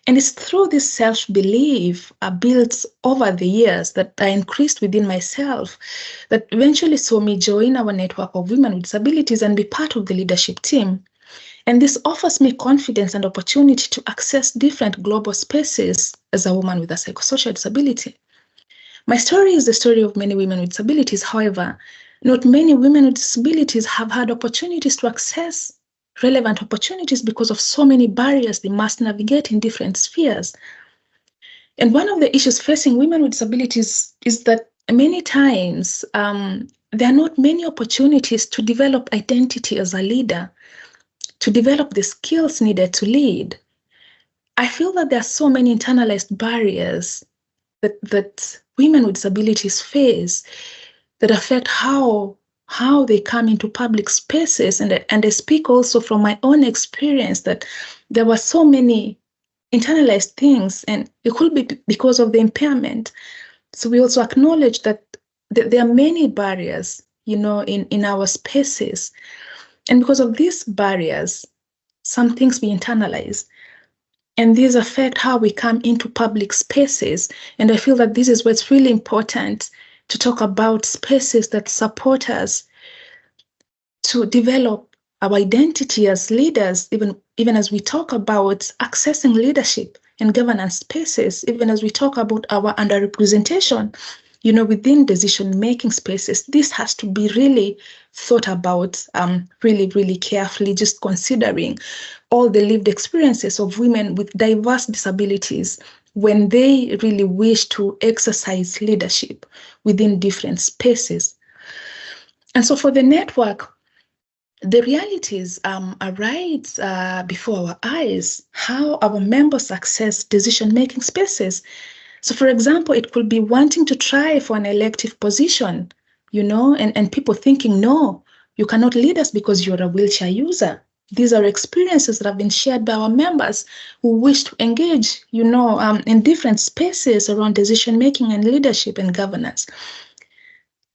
And it's through this self-belief I built over the years that I increased within myself that eventually saw me join our network of women with disabilities and be part of the leadership team. And this offers me confidence and opportunity to access different global spaces as a woman with a psychosocial disability. My story is the story of many women with disabilities. However, not many women with disabilities have had opportunities to access relevant opportunities because of so many barriers they must navigate in different spheres. And one of the issues facing women with disabilities is that many times there are not many opportunities to develop identity as a leader, to develop the skills needed to lead. I feel that there are so many internalized barriers that women with disabilities face that affect how they come into public spaces. And I speak also from my own experience that there were so many internalized things, and it could be because of the impairment. So we also acknowledge that there are many barriers, in our spaces. And because of these barriers, some things we internalize. And these affect how we come into public spaces. And I feel that this is what's really important to talk about spaces that support us to develop our identity as leaders, even as we talk about accessing leadership and governance spaces, even as we talk about our underrepresentation, within decision-making spaces. This has to be really thought about really, really carefully, just considering all the lived experiences of women with diverse disabilities when they really wish to exercise leadership within different spaces. And so for the network, the realities are right before our eyes, how our members access decision-making spaces. So for example, it could be wanting to try for an elective position, and people thinking, no, you cannot lead us because you're a wheelchair user. These are experiences that have been shared by our members who wish to engage, in different spaces around decision-making and leadership and governance.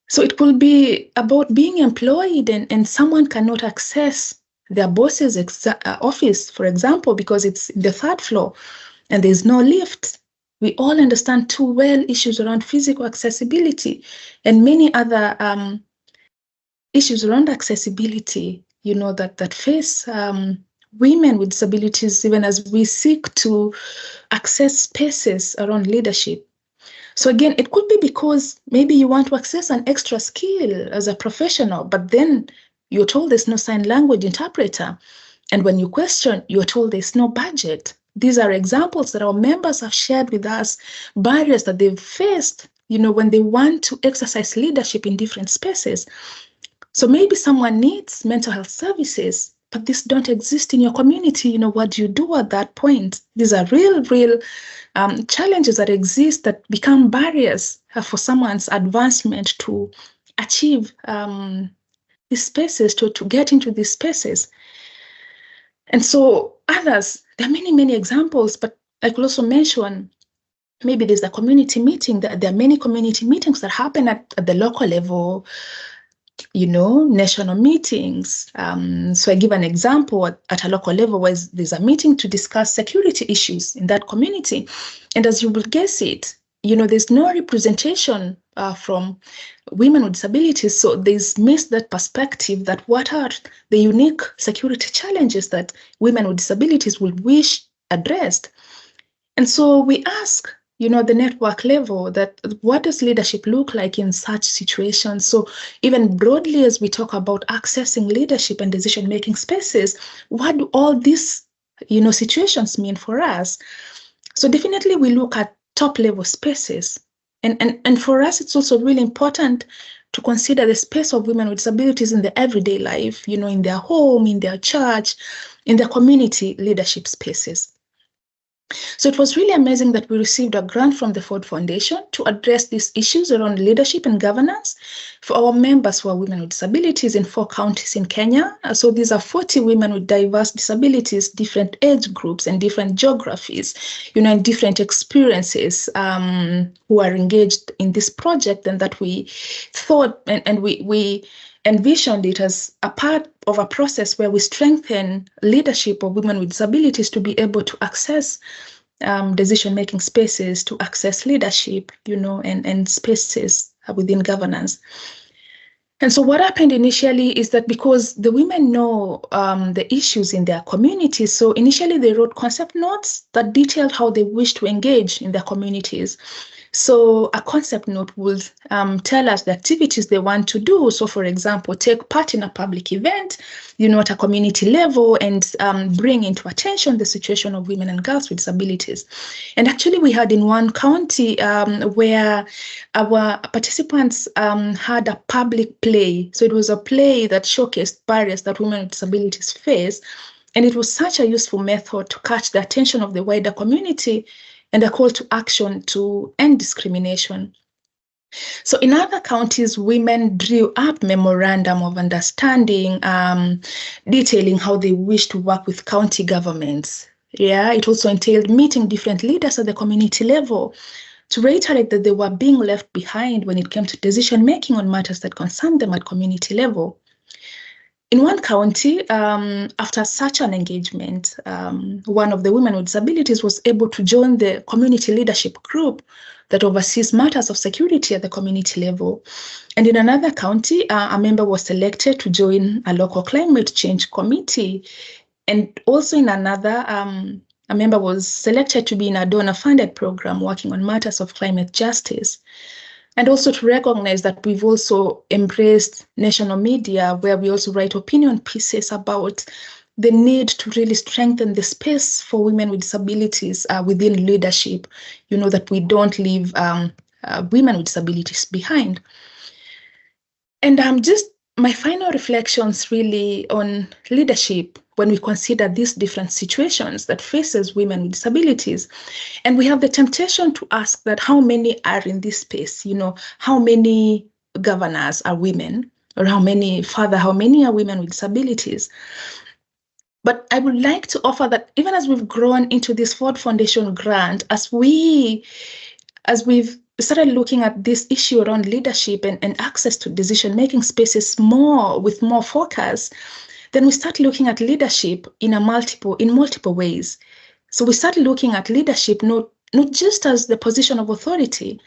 So it could be about being employed and someone cannot access their boss's office, for example, because it's the third floor and there's no lift. We all understand too well issues around physical accessibility and many other issues around accessibility, that face women with disabilities, even as we seek to access spaces around leadership. So again, it could be because maybe you want to access an extra skill as a professional, but then you're told there's no sign language interpreter. And when you question, you're told there's no budget. These are examples that our members have shared with us, barriers that they've faced, when they want to exercise leadership in different spaces. So maybe someone needs mental health services, but these don't exist in your community. What do you do at that point? These are real challenges that exist that become barriers for someone's advancement to achieve these spaces, to get into these spaces. And so others, there are many, many examples, but I could also mention maybe there's a community meeting. There are many community meetings that happen at the local level, national meetings. So I give an example at a local level where there's a meeting to discuss security issues in that community. And as you will guess it, there's no representation from women with disabilities. So there's missed that perspective that what are the unique security challenges that women with disabilities will wish addressed. And so we ask, the network level, that what does leadership look like in such situations? So even broadly, as we talk about accessing leadership and decision-making spaces, what do all these, situations mean for us? So definitely we look at top-level spaces. And for us, it's also really important to consider the space of women with disabilities in their everyday life, in their home, in their church, in their community leadership spaces. So it was really amazing that we received a grant from the Ford Foundation to address these issues around leadership and governance for our members who are women with disabilities in 4 counties in Kenya. So these are 40 women with diverse disabilities, different age groups and different geographies, and different experiences who are engaged in this project, and that we thought and we envisioned it as a part of a process where we strengthen leadership of women with disabilities to be able to access decision-making spaces, to access leadership, and spaces within governance. And so what happened initially is that because the women know the issues in their communities, so initially they wrote concept notes that detailed how they wish to engage in their communities. So a concept note would tell us the activities they want to do. So for example, take part in a public event, at a community level, and bring into attention the situation of women and girls with disabilities. And actually we had in one county where our participants had a public play. So it was a play that showcased barriers that women with disabilities face. And it was such a useful method to catch the attention of the wider community and a call to action to end discrimination. So in other counties, women drew up memorandum of understanding, detailing how they wish to work with county governments. Yeah, it also entailed meeting different leaders at the community level to reiterate that they were being left behind when it came to decision-making on matters that concerned them at community level. In one county, after such an engagement, one of the women with disabilities was able to join the community leadership group that oversees matters of security at the community level. And in another county, a member was selected to join a local climate change committee. And also in another, a member was selected to be in a donor-funded program working on matters of climate justice. And also to recognize that we've also embraced national media, where we also write opinion pieces about the need to really strengthen the space for women with disabilities within leadership, that we don't leave women with disabilities behind. And just my final reflections really on leadership when we consider these different situations that faces women with disabilities. And we have the temptation to ask that how many are in this space, how many governors are women, or how many are women with disabilities. But I would like to offer that even as we've grown into this Ford Foundation grant, as we've started looking at this issue around leadership and access to decision-making spaces with more focus, then we start looking at leadership in multiple ways. So we start looking at leadership not just as the position of authority,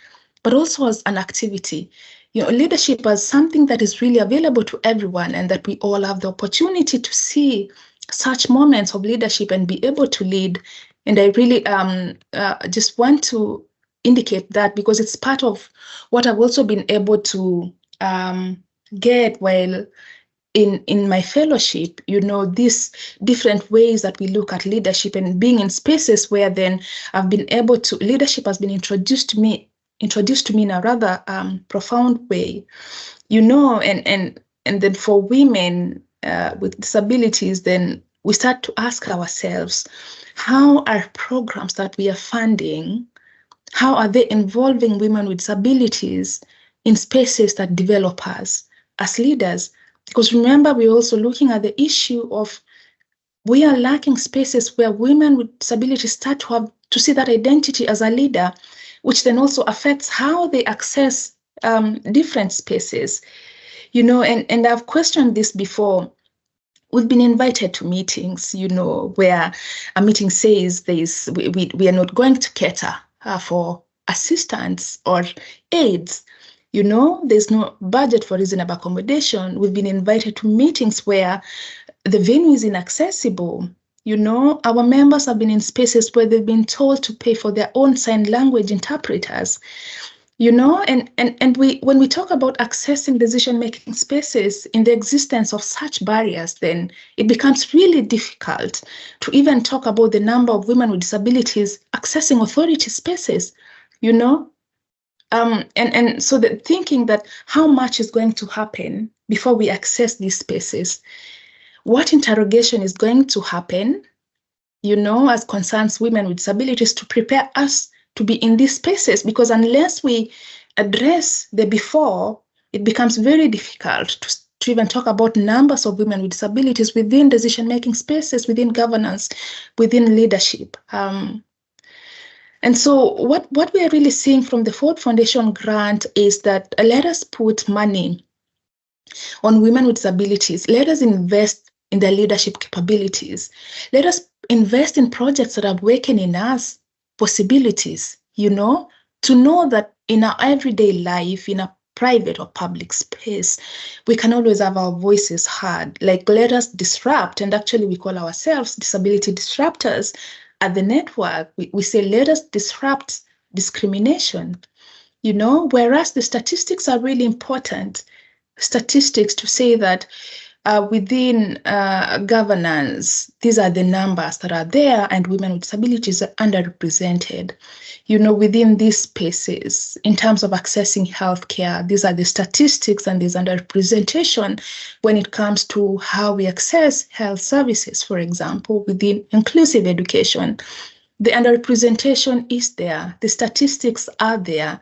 but also as an activity. Leadership as something that is really available to everyone, and that we all have the opportunity to see such moments of leadership and be able to lead. And I really just want to indicate that, because it's part of what I've also been able to get while in my fellowship, these different ways that we look at leadership and being in spaces where then I've been able to, leadership has been introduced to me in a rather profound way, and then for women with disabilities, then we start to ask ourselves, how are programs that we are funding, how are they involving women with disabilities in spaces that develop us as leaders? Because remember, we're also looking at the issue of we are lacking spaces where women with disabilities start to see that identity as a leader, which then also affects how they access different spaces. And I've questioned this before. We've been invited to meetings, where a meeting says we are not going to cater for assistants or aides. There's no budget for reasonable accommodation. We've been invited to meetings where the venue is inaccessible. Our members have been in spaces where they've been told to pay for their own sign language interpreters. And when we talk about accessing decision-making spaces in the existence of such barriers, then it becomes really difficult to even talk about the number of women with disabilities accessing authority spaces, And so the thinking that how much is going to happen before we access these spaces, what interrogation is going to happen as concerns women with disabilities, to prepare us to be in these spaces, because unless we address the before, it becomes very difficult to even talk about numbers of women with disabilities within decision-making spaces, within governance, within leadership. And so what we are really seeing from the Ford Foundation grant is that let us put money on women with disabilities. Let us invest in their leadership capabilities. Let us invest in projects that awaken in us possibilities, to know that in our everyday life, in a private or public space, we can always have our voices heard. Like, let us disrupt, and actually we call ourselves disability disruptors at the network. We say, let us disrupt discrimination, whereas the statistics are really important. Statistics to say that within governance, these are the numbers that are there, and women with disabilities are underrepresented. Within these spaces, in terms of accessing healthcare, these are the statistics, and there's underrepresentation when it comes to how we access health services, for example, within inclusive education. The underrepresentation is there, the statistics are there,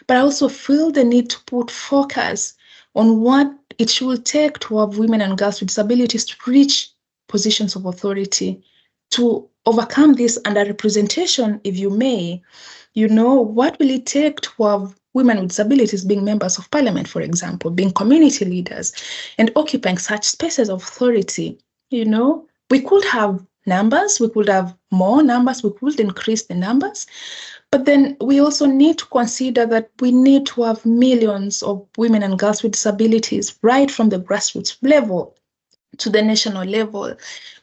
but I also feel the need to put focus on what it should take to have women and girls with disabilities to reach positions of authority, to overcome this underrepresentation, if you may. What will it take to have women with disabilities being members of parliament, for example, being community leaders, and occupying such spaces of authority? We could have numbers, we could have more numbers, we could increase the numbers. But then we also need to consider that we need to have millions of women and girls with disabilities right from the grassroots level to the national level,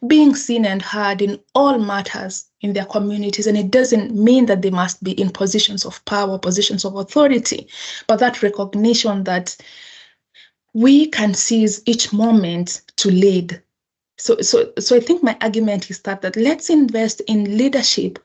being seen and heard in all matters in their communities. And it doesn't mean that they must be in positions of power, positions of authority, but that recognition that we can seize each moment to lead. So I think my argument is that let's invest in leadership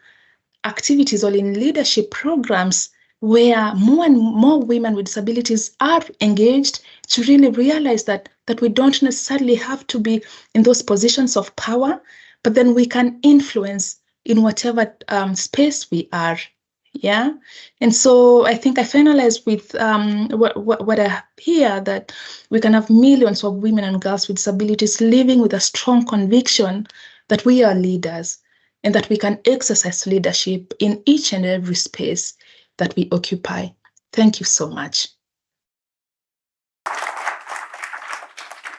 activities or in leadership programs where more and more women with disabilities are engaged, to really realize that we don't necessarily have to be in those positions of power, but then we can influence in whatever space we are. Yeah. And so I think I finalize with what I hear, that we can have millions of women and girls with disabilities living with a strong conviction that we are leaders, and that we can exercise leadership in each and every space that we occupy. Thank you so much.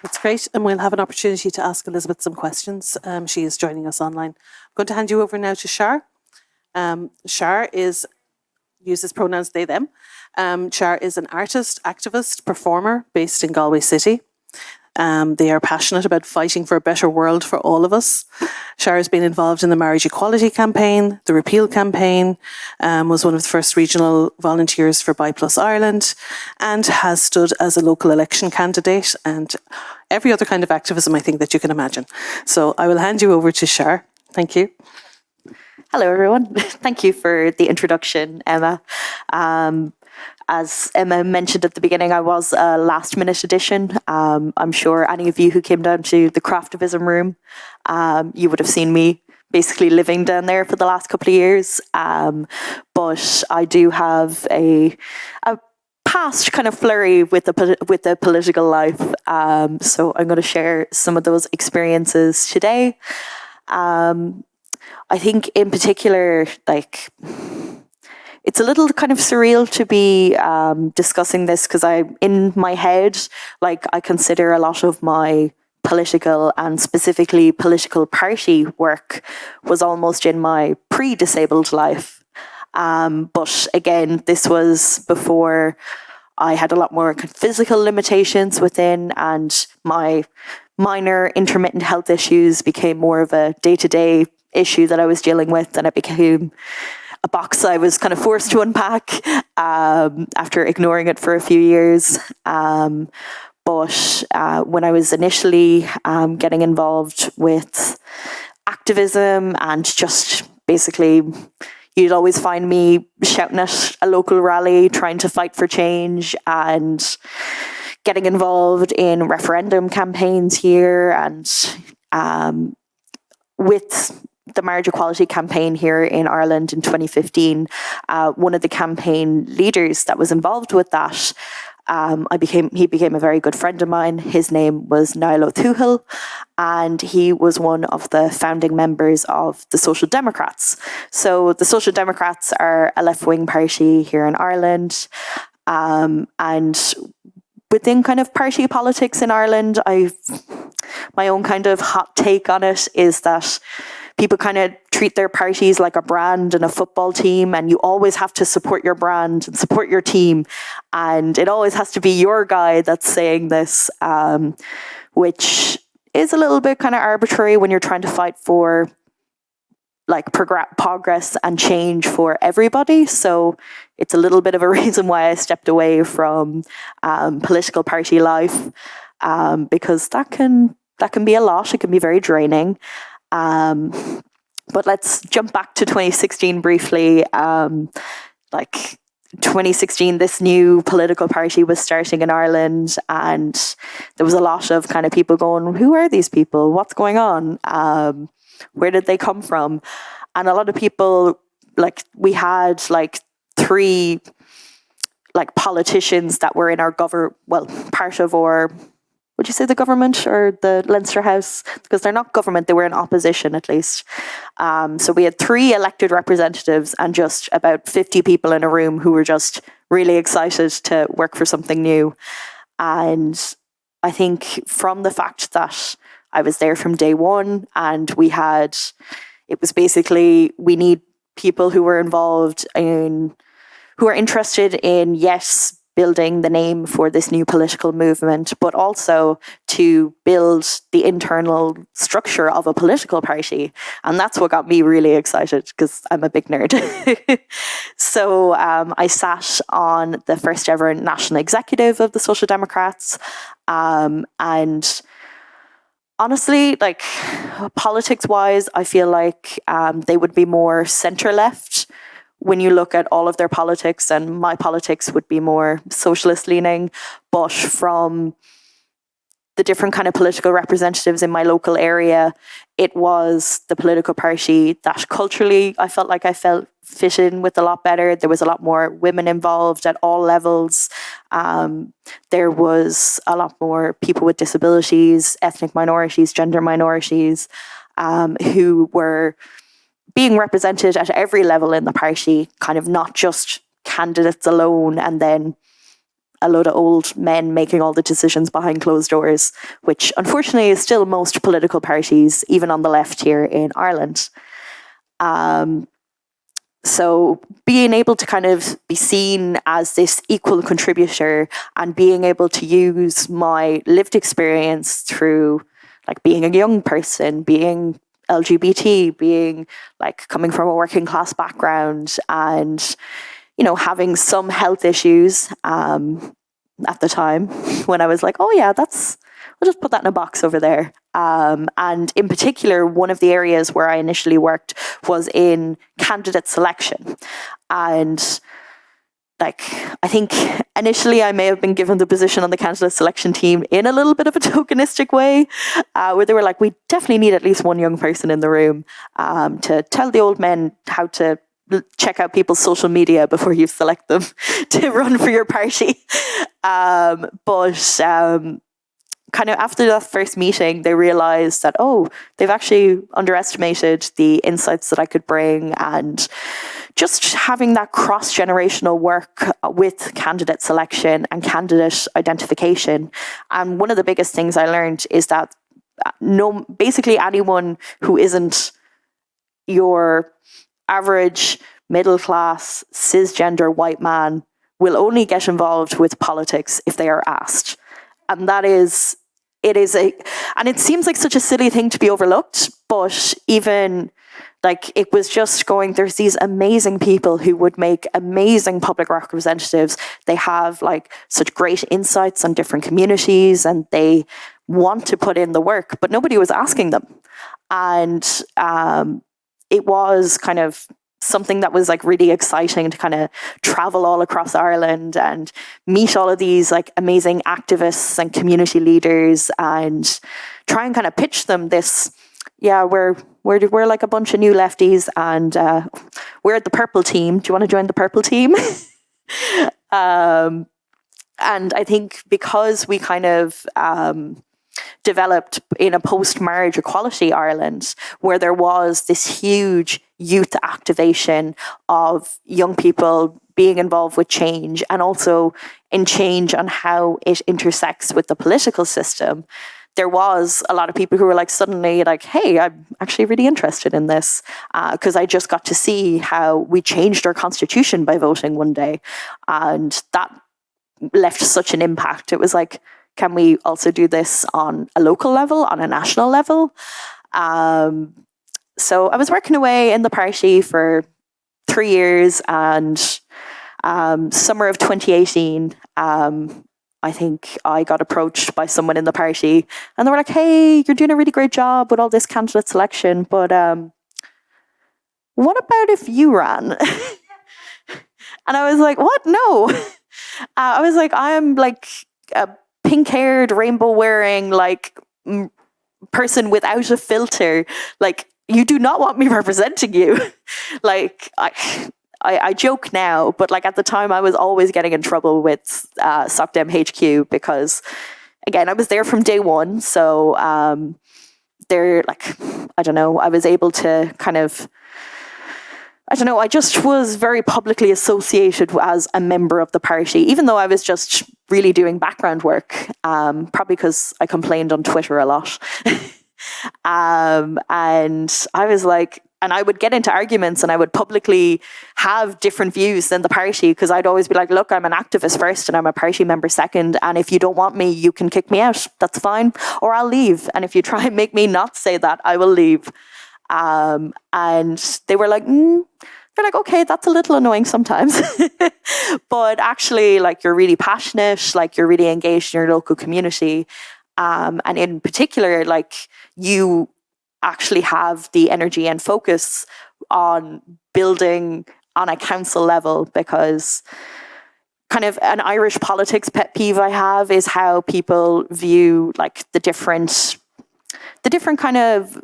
That's great. And we'll have an opportunity to ask Elizabeth some questions. She is joining us online. I'm going to hand you over now to Shar. Shar uses pronouns they, them. Shar is an artist, activist, performer based in Galway City. They are passionate about fighting for a better world for all of us. Shar has been involved in the marriage equality campaign, the repeal campaign, was one of the first regional volunteers for BI+ Ireland, and has stood as a local election candidate and every other kind of activism, I think, that you can imagine. So I will hand you over to Shar. Thank you. Hello, everyone. Thank you for the introduction, Emma. As Emma mentioned at the beginning, I was a last-minute addition. I'm sure any of you who came down to the Craftivism room, you would have seen me basically living down there for the last couple of years. But I do have a past kind of flurry with the political life. So I'm going to share some of those experiences today. I think in particular, it's a little kind of surreal to be discussing this, because in my head, I consider a lot of my political and specifically political party work was almost in my pre-disabled life. But again, this was before I had a lot more physical limitations within, and my minor intermittent health issues became more of a day-to-day issue that I was dealing with, and it became a box I was kind of forced to unpack after ignoring it for a few years. But when I was initially getting involved with activism and just basically, you'd always find me shouting at a local rally, trying to fight for change and getting involved in referendum campaigns here, and with the marriage equality campaign here in Ireland in 2015, one of the campaign leaders that was involved with that, he became a very good friend of mine. His name was Niall O'Toohill, and he was one of the founding members of the Social Democrats. So the Social Democrats are a left-wing party here in Ireland, and within kind of party politics in Ireland, my own kind of hot take on it is that people kind of treat their parties like a brand and a football team, and you always have to support your brand and support your team. And it always has to be your guy that's saying this, which is a little bit kind of arbitrary when you're trying to fight for like progress and change for everybody. So it's a little bit of a reason why I stepped away from political party life, because that can be a lot. It can be very draining. But let's jump back to 2016 briefly. Like 2016, this new political party was starting in Ireland, and there was a lot of kind of people going, who are these people? What's going on? Where did they come from? And a lot of people, like, we had like 3 like politicians that were in our part of our, would you say the government or the Leinster House? Because they're not government, they were in opposition at least. So we had 3 elected representatives and just about 50 people in a room who were just really excited to work for something new. And I think from the fact that I was there from day one, and it was basically, we need people who were involved in, who are interested in, yes, building the name for this new political movement, but also to build the internal structure of a political party. And that's what got me really excited, because I'm a big nerd. So I sat on the first ever national executive of the Social Democrats. And honestly, like, politics-wise, I feel like they would be more centre-left when you look at all of their politics, and my politics would be more socialist-leaning. But from the different kind of political representatives in my local area, it was the political party that culturally I felt like I fit in with a lot better. There was a lot more women involved at all levels. There was a lot more people with disabilities, ethnic minorities, gender minorities, who were being represented at every level in the party, kind of not just candidates alone and then a load of old men making all the decisions behind closed doors, which unfortunately is still most political parties, even on the left here in Ireland. So being able to kind of be seen as this equal contributor and being able to use my lived experience through like being a young person, being LGBT, being like coming from a working class background, and having some health issues at the time, when I was like, oh yeah, we'll just put that in a box over there. And in particular, one of the areas where I initially worked was in candidate selection. And like, I think initially I may have been given the position on the candidate selection team in a little bit of a tokenistic way, where they were like, we definitely need at least one young person in the room to tell the old men how to check out people's social media before you select them to run for your party. But kind of after that first meeting, they realized that, they've actually underestimated the insights that I could bring, and just having that cross-generational work with candidate selection and candidate identification. And one of the biggest things I learned is that basically anyone who isn't your average middle-class cisgender white man will only get involved with politics if they are asked. And and it seems like such a silly thing to be overlooked, but even like, it was just going, there's these amazing people who would make amazing public representatives. They have like such great insights on different communities, and they want to put in the work, but nobody was asking them. And it was kind of something that was like really exciting to kind of travel all across Ireland and meet all of these like amazing activists and community leaders, and try and kind of pitch them this yeah, we're like a bunch of new lefties, and we're the purple team. Do you want to join the purple team? And I think because we kind of developed in a post-marriage equality Ireland, where there was this huge youth activation of young people being involved with change, and also in change on how it intersects with the political system, there was a lot of people who were like suddenly like, hey, I'm actually really interested in this, because I just got to see how we changed our constitution by voting one day. And that left such an impact. It was like, can we also do this on a local level, on a national level? So I was working away in the party for 3 years, and summer of 2018, I think I got approached by someone in the party, and they were like, hey, you're doing a really great job with all this candidate selection, but what about if you ran? And I was like, what? No. I was like, I am like a pink-haired, rainbow-wearing, like person without a filter. Like, you do not want me representing you. Like, I joke now, but like at the time I was always getting in trouble with SocDem HQ because, again, I was there from day one. So they're like, I don't know, I was able to kind of, I don't know, I just was very publicly associated as a member of the party, even though I was just really doing background work, probably because I complained on Twitter a lot. And I was like, and I would get into arguments and I would publicly have different views than the party, because I'd always be like, look, I'm an activist first and I'm a party member second. And if you don't want me, you can kick me out. That's fine. Or I'll leave. And if you try and make me not say that, I will leave. And they were like, they're like, okay, that's a little annoying sometimes. But actually, like, you're really passionate, like you're really engaged in your local community. And in particular, like, you actually have the energy and focus on building on a council level, because kind of an Irish politics pet peeve I have is how people view like the different kind of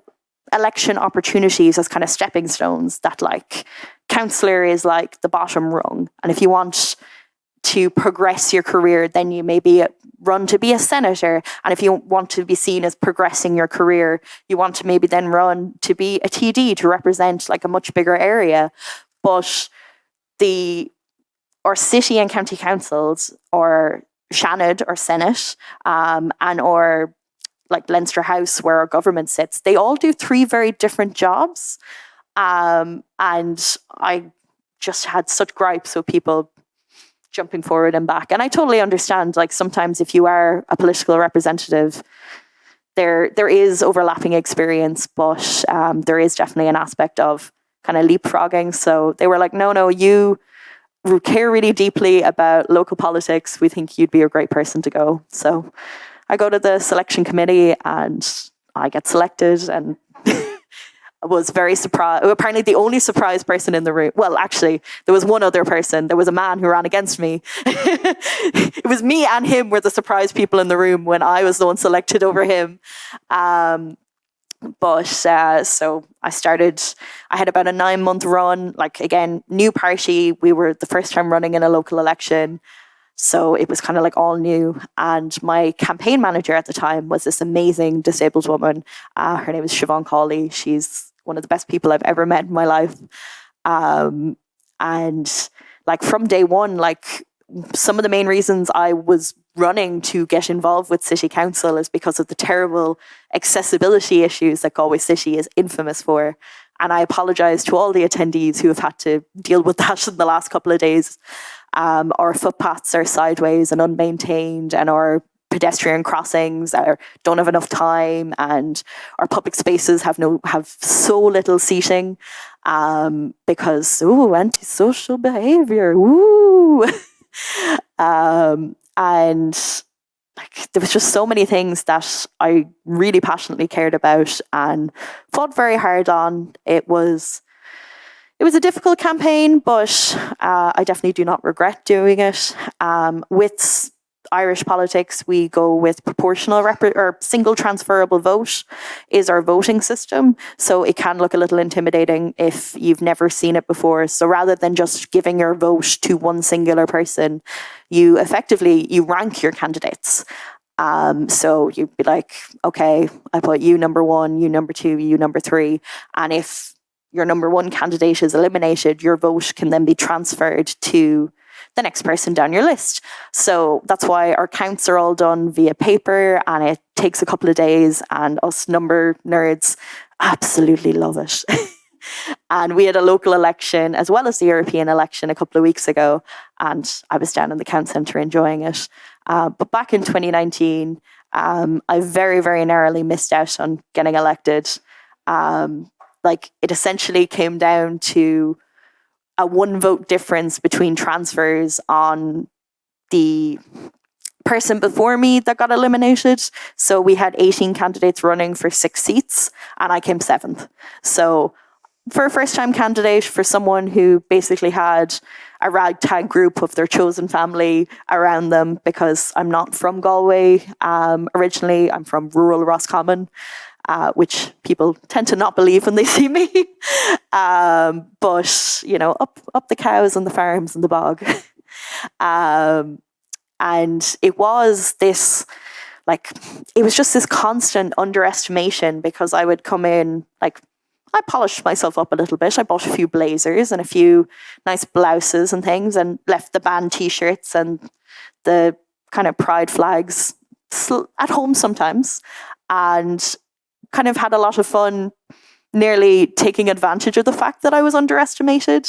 election opportunities as kind of stepping stones, that like councillor is like the bottom rung. And if you want to progress your career, then you maybe run to be a senator. And if you want to be seen as progressing your career, you want to maybe then run to be a TD to represent like a much bigger area. But or city and county councils, or Seanad or Senate, and or like Leinster House where our government sits, they all do 3 very different jobs. And I just had such gripes with people jumping forward and back. And I totally understand, like, sometimes if you are a political representative, there is overlapping experience, but there is definitely an aspect of kind of leapfrogging. So they were like, no, you care really deeply about local politics. We think you'd be a great person to go. So I go to the selection committee and I get selected, and I was very surprised. Apparently the only surprised person in the room. Well, actually, there was one other person. There was a man who ran against me. It was me and him were the surprised people in the room when I was the one selected over him. So I had about a 9-month run, like, again, new party. We were the first time running in a local election. So it was kind of like all new. And my campaign manager at the time was this amazing disabled woman. Her name is Siobhan Cawley. She's one of the best people I've ever met in my life. And like from day one, like some of the main reasons I was running to get involved with City Council is because of the terrible accessibility issues that Galway City is infamous for. And I apologise to all the attendees who have had to deal with that in the last couple of days. Our footpaths are sideways and unmaintained, and our pedestrian crossings don't have enough time, and our public spaces have so little seating because antisocial behaviour. And like, there was just so many things that I really passionately cared about and fought very hard on. It was a difficult campaign, but I definitely do not regret doing it. Irish politics, we go with proportional or single transferable vote is our voting system. So it can look a little intimidating if you've never seen it before. So rather than just giving your vote to one singular person, you rank your candidates. So you'd be like, okay, I put you number one, you number two, you number three. And if your number one candidate is eliminated, your vote can then be transferred to the next person down your list. So that's why our counts are all done via paper, and it takes a couple of days, and us number nerds absolutely love it. And we had a local election as well as the European election a couple of weeks ago, and I was down in the count centre enjoying it. But back in 2019, I very, very narrowly missed out on getting elected. It essentially came down to a 1 vote difference between transfers on the person before me that got eliminated. So we had 18 candidates running for 6 seats, and I came 7th. So for a first-time candidate, for someone who basically had a ragtag group of their chosen family around them, because I'm not from Galway originally, I'm from rural Roscommon, which people tend to not believe when they see me. But, you know, up the cows and the farms and the bog. And it was this, it was just this constant underestimation, because I would come in, I polished myself up a little bit. I bought a few blazers and a few nice blouses and things, and left the band t-shirts and the kind of pride flags at home sometimes, and kind of had a lot of fun nearly taking advantage of the fact that I was underestimated,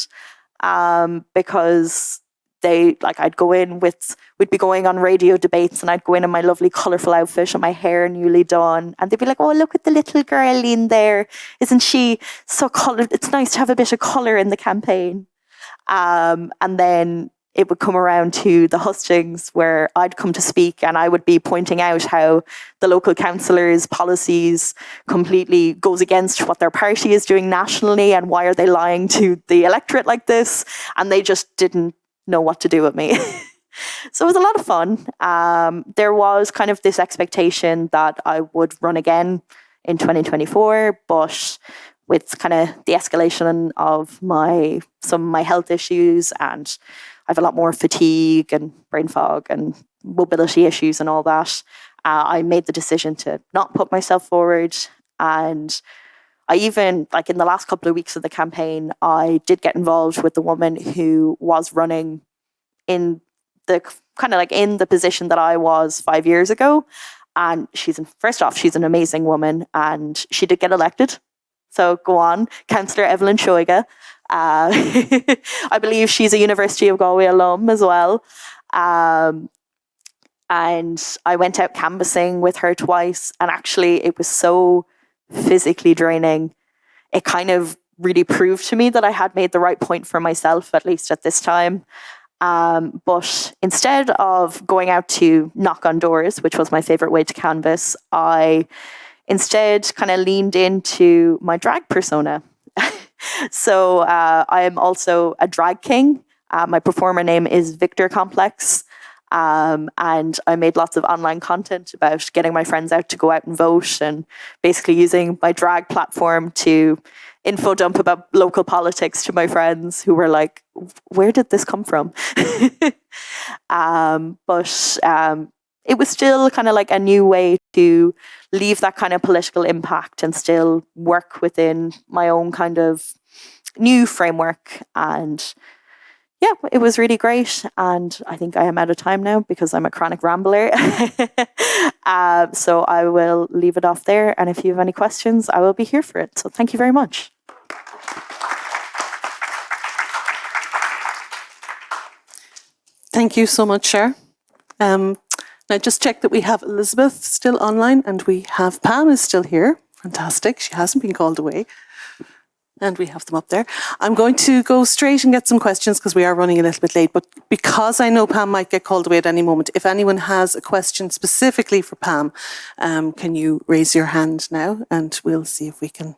because we'd be going on radio debates, and I'd go in my lovely colourful outfit and my hair newly done, and they'd be like, oh, look at the little girl in there. Isn't she so coloured? It's nice to have a bit of colour in the campaign. And then it would come around to the hustings where I'd come to speak, and I would be pointing out how the local councillors' policies completely goes against what their party is doing nationally, and why are they lying to the electorate like this? And they just didn't know what to do with me. So it was a lot of fun. There was kind of this expectation that I would run again in 2024, but with kind of the escalation of some of my health issues, and I have a lot more fatigue and brain fog and mobility issues and all that, I made the decision to not put myself forward. And I even, in the last couple of weeks of the campaign, I did get involved with the woman who was running in the in the position that I was 5 years ago. And first off, she's an amazing woman, and she did get elected. So go on, Councillor Evelyn Shoiga. I believe she's a University of Galway alum as well. And I went out canvassing with her twice, and actually it was so physically draining. It kind of really proved to me that I had made the right point for myself, at least at this time. But instead of going out to knock on doors, which was my favorite way to canvass, I instead kind of leaned into my drag persona. So I am also a drag king. My performer name is Victor Complex. And I made lots of online content about getting my friends out to go out and vote, and basically using my drag platform to info dump about local politics to my friends who were like, where did this come from? But it was still kind of a new way to leave that kind of political impact and still work within my own kind of new framework. And yeah, it was really great. And I think I am out of time now because I'm a chronic rambler. So I will leave it off there. And if you have any questions, I will be here for it. So thank you very much. Thank you so much, Cher. Now just check that we have Elizabeth still online, and we have Pam is still here. Fantastic. She hasn't been called away. And we have them up there. I'm going to go straight and get some questions because we are running a little bit late. But because I know Pam might get called away at any moment, if anyone has a question specifically for Pam, can you raise your hand now? And we'll see if we can